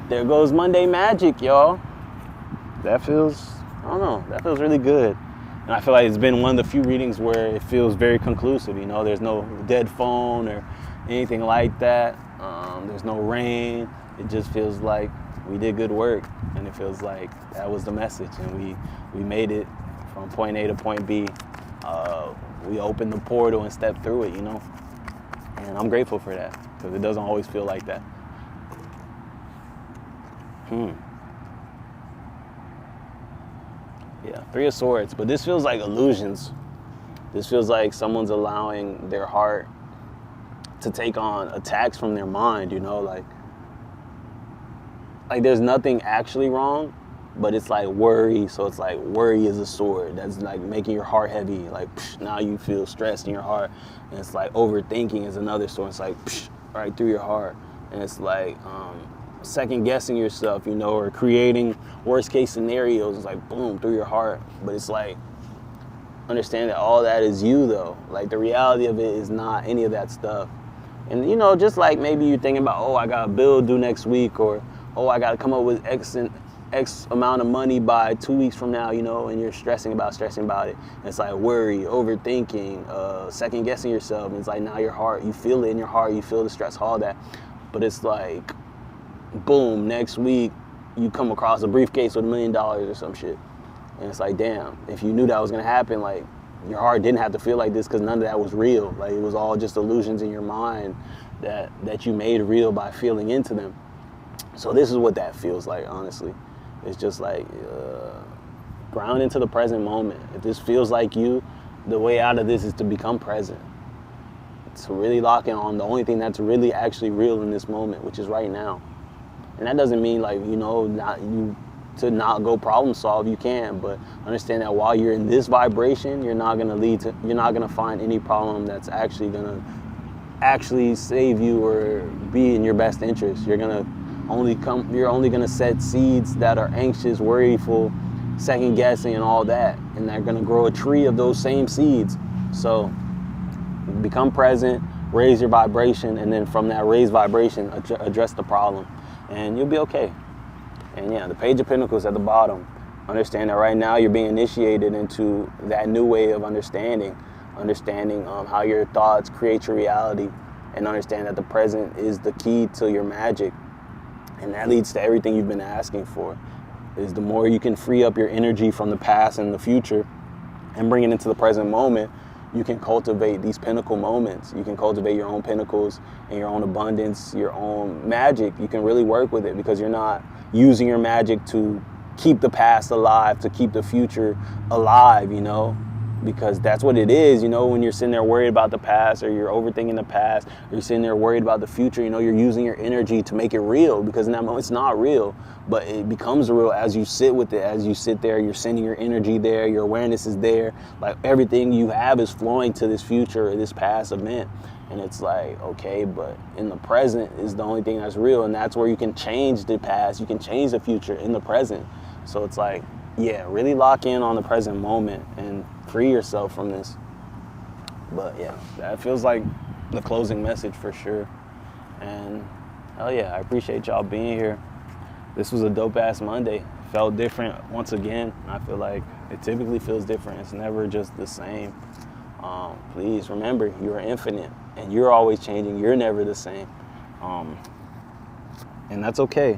there goes Monday Magic, y'all. That feels, I don't know, that feels really good. And I feel like it's been one of the few readings where it feels very conclusive, you know? There's no dead phone or anything like that. There's no rain. It just feels like we did good work, and it feels like that was the message, and we made it from point A to point B. We opened the portal and stepped through it, you know? And I'm grateful for that, because it doesn't always feel like that. Yeah, Three of Swords, but this feels like illusions. This feels like someone's allowing their heart to take on attacks from their mind, you know, like there's nothing actually wrong, but it's like worry. So it's like worry is a sword that's like making your heart heavy. Like now you feel stressed in your heart, and it's like overthinking is another sword. It's like right through your heart, and it's like second guessing yourself, you know, or creating worst case scenarios. It's like boom through your heart, but it's like understand that all that is you though. Like the reality of it is not any of that stuff. And you know, just like maybe you're thinking about, oh, I got a bill due next week, or oh, I got to come up with X amount of money by 2 weeks from now, you know, and you're stressing about it. And it's like worry, overthinking, second guessing yourself. And it's like now your heart, you feel it in your heart, you feel the stress, all that. But it's like, boom, next week you come across a briefcase with $1 million or some shit. And it's like, damn, if you knew that was gonna happen, like your heart didn't have to feel like this, because none of that was real. Like it was all just illusions in your mind that you made real by feeling into them. So this is what that feels like, honestly. It's just like ground into the present moment. If this feels like you, the way out of this is to become present. To really lock in on the only thing that's really actually real in this moment, which is right now. And that doesn't mean like, to not go problem solve. You can, but understand that while you're in this vibration, you're not gonna find any problem that's actually gonna save you or be in your best interest. You're only gonna set seeds that are anxious, worryful, second guessing and all that, and they're gonna grow a tree of those same seeds. So become present, raise your vibration, and then from that raised vibration, address the problem, and you'll be okay. And yeah, the Page of Pentacles at the bottom. Understand that right now you're being initiated into that new way of understanding how your thoughts create your reality, and understand that the present is the key to your magic. And that leads to everything you've been asking for. Is the more you can free up your energy from the past and the future and bring it into the present moment, you can cultivate these pinnacle moments. You can cultivate your own pinnacles and your own abundance, your own magic. You can really work with it because you're not using your magic to keep the past alive, to keep the future alive, because that's what it is, when you're sitting there worried about the past, or you're overthinking the past, or you're sitting there worried about the future, you're using your energy to make it real, because in that moment it's not real, but it becomes real as you sit with it. As you sit there, you're sending your energy there, your awareness is there, like everything you have is flowing to this future or this past event. And it's like, okay, but in the present is the only thing that's real, and that's where you can change the past, you can change the future in the present. So it's like, yeah, really lock in on the present moment and free yourself from this. But yeah, that feels like the closing message for sure. And hell yeah, I appreciate y'all being here. This was a dope ass Monday. Felt different once again. I feel like it typically feels different. It's never just the same. Please remember, you are infinite and you're always changing. You're never the same. And that's okay.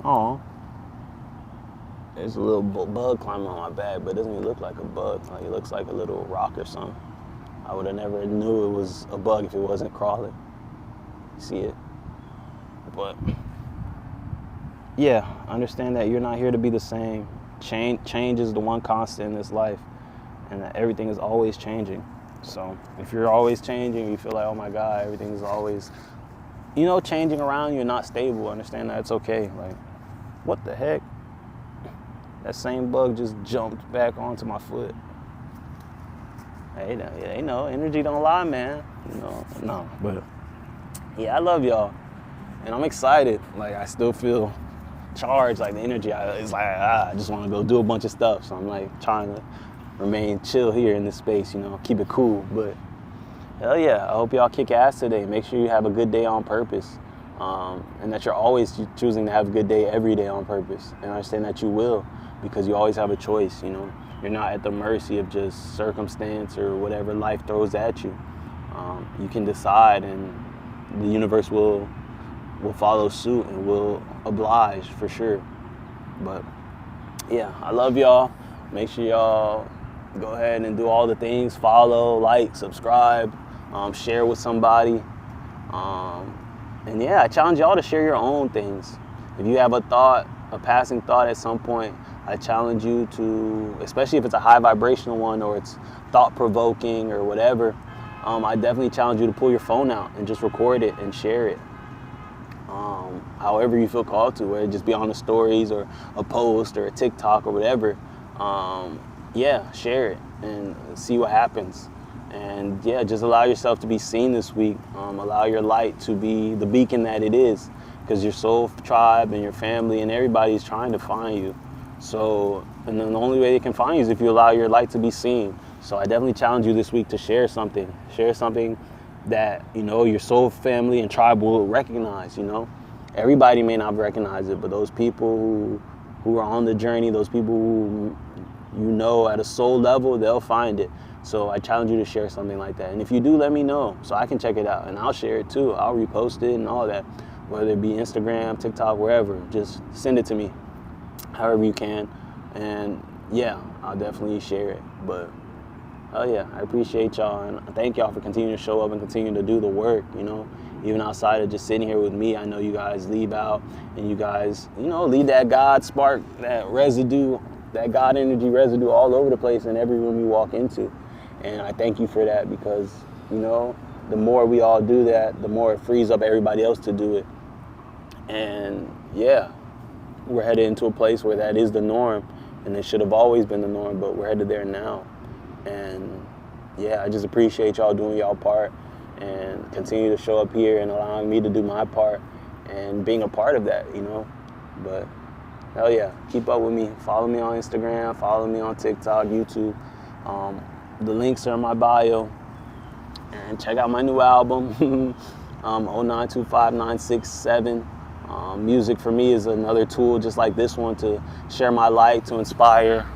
Aw. There's a little bug climbing on my back, but it doesn't even look like a bug. Like, it looks like a little rock or something. I would have never knew it was a bug if it wasn't crawling. See it? But yeah, understand that you're not here to be the same. Change is the one constant in this life, and that everything is always changing. So if you're always changing, you feel like, oh my God, everything is always, changing around, you're not stable. Understand that it's okay. Like, what the heck? That same bug just jumped back onto my foot. Hey, energy don't lie, man. No, but yeah, I love y'all, and I'm excited. Like, I still feel charged. Like, the energy, it's like, I just want to go do a bunch of stuff. So I'm like trying to remain chill here in this space, keep it cool. But hell yeah, I hope y'all kick ass today. Make sure you have a good day on purpose, and that you're always choosing to have a good day every day on purpose. And understand that you will, because you always have a choice. You're not at the mercy of just circumstance or whatever life throws at you. You can decide, and the universe will follow suit and will oblige for sure. But yeah, I love y'all. Make sure y'all go ahead and do all the things. Follow, like, subscribe, share with somebody. And yeah, I challenge y'all to share your own things. If you have a passing thought at some point, I challenge you to, especially if it's a high vibrational one or it's thought-provoking or whatever, I definitely challenge you to pull your phone out and just record it and share it. However you feel called to, whether it just be on the stories or a post or a TikTok or whatever. Yeah, share it and see what happens. And yeah, just allow yourself to be seen this week. Allow your light to be the beacon that it is, because your soul tribe and your family and everybody is trying to find you. So, and then the only way they can find you is if you allow your light to be seen. So I definitely challenge you this week to share something. Share something that, your soul family and tribe will recognize, Everybody may not recognize it, but those people who are on the journey, those people who, at a soul level, they'll find it. So I challenge you to share something like that. And if you do, let me know so I can check it out. And I'll share it too. I'll repost it and all that. Whether it be Instagram, TikTok, wherever. Just send it to me however you can. And yeah, I'll definitely share it. But oh yeah, I appreciate y'all. And thank y'all for continuing to show up and continuing to do the work, Even outside of just sitting here with me, I know you guys leave out and you guys, leave that God spark, that residue, that God energy residue all over the place in every room you walk into. And I thank you for that because, you know, the more we all do that, the more it frees up everybody else to do it. And yeah, we're headed into a place where that is the norm, and it should have always been the norm, but we're headed there now. And yeah, I just appreciate y'all doing y'all part and continue to show up here and allowing me to do my part and being a part of that, you know. But hell yeah, keep up with me. Follow me on Instagram, follow me on TikTok, YouTube. The links are in my bio. And check out my new album, 0925967. Music for me is another tool just like this one to share my light, to inspire,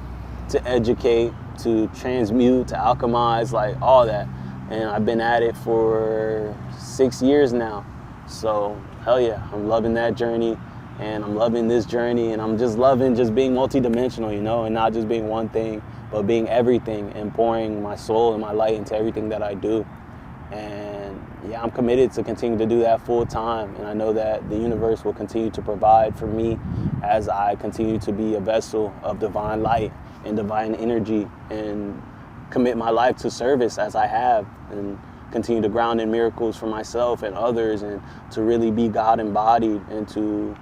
to educate, to transmute, to alchemize, like all that. And I've been at it for 6 years now. So hell yeah, I'm loving that journey, and I'm loving this journey, and I'm just loving just being multidimensional, you know, and not just being one thing, but being everything and pouring my soul and my light into everything that I do. And yeah, I'm committed to continue to do that full time. And I know that the universe will continue to provide for me as I continue to be a vessel of divine light and divine energy and commit my life to service as I have, and continue to ground in miracles for myself and others, and to really be God embodied, and to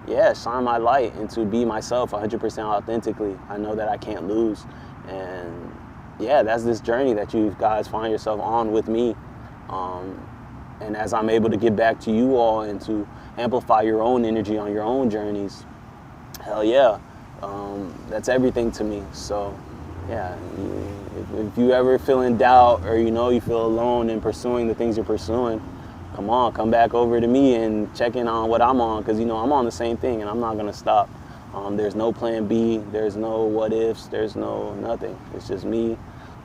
shine my light and to be myself 100% authentically. I know that I can't lose. And yeah, that's this journey that you guys find yourself on with me. And as I'm able to give back to you all and to amplify your own energy on your own journeys, hell yeah, that's everything to me. So yeah, if you ever feel in doubt, or you know you feel alone in pursuing the things you're pursuing, come back over to me and check in on what I'm on, because you know I'm on the same thing and I'm not gonna stop. There's no plan B, there's no what ifs, there's no nothing. It's just me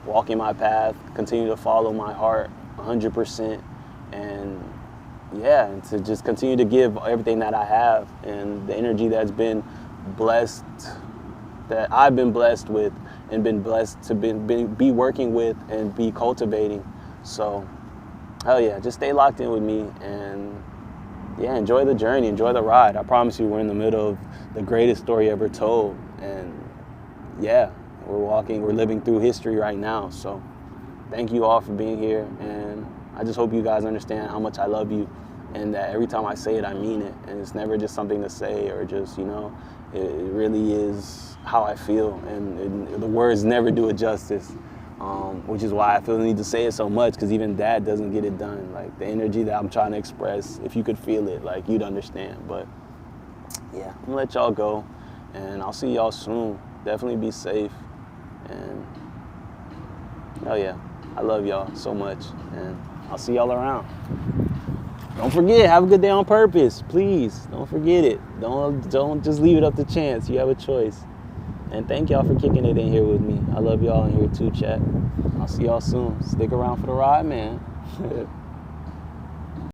walking my path, continue to follow my heart 100%, and yeah, and to just continue to give everything that I have and the energy that's been blessed, that I've been blessed with and been blessed to be working with and be cultivating. So hell yeah, just stay locked in with me, and yeah, enjoy the journey, enjoy the ride. I promise you, we're in the middle of the greatest story ever told, and yeah, we're living through history right now. So thank you all for being here, and I just hope you guys understand how much I love you, and that every time I say it, I mean it, and it's never just something to say or just, you know, it really is how I feel, and the words never do it justice. Which is why I feel the need to say it so much, because even that doesn't get it done. Like the energy that I'm trying to express, if you could feel it, like you'd understand. But yeah, I'm gonna let y'all go, and I'll see y'all soon. Definitely be safe, and hell yeah, I love y'all so much, and I'll see y'all around. Don't forget, have a good day on purpose, please. Don't forget it. Don't just leave it up to chance. You have a choice. And thank y'all for kicking it in here with me. I love y'all in here too, chat. I'll see y'all soon. Stick around for the ride, man.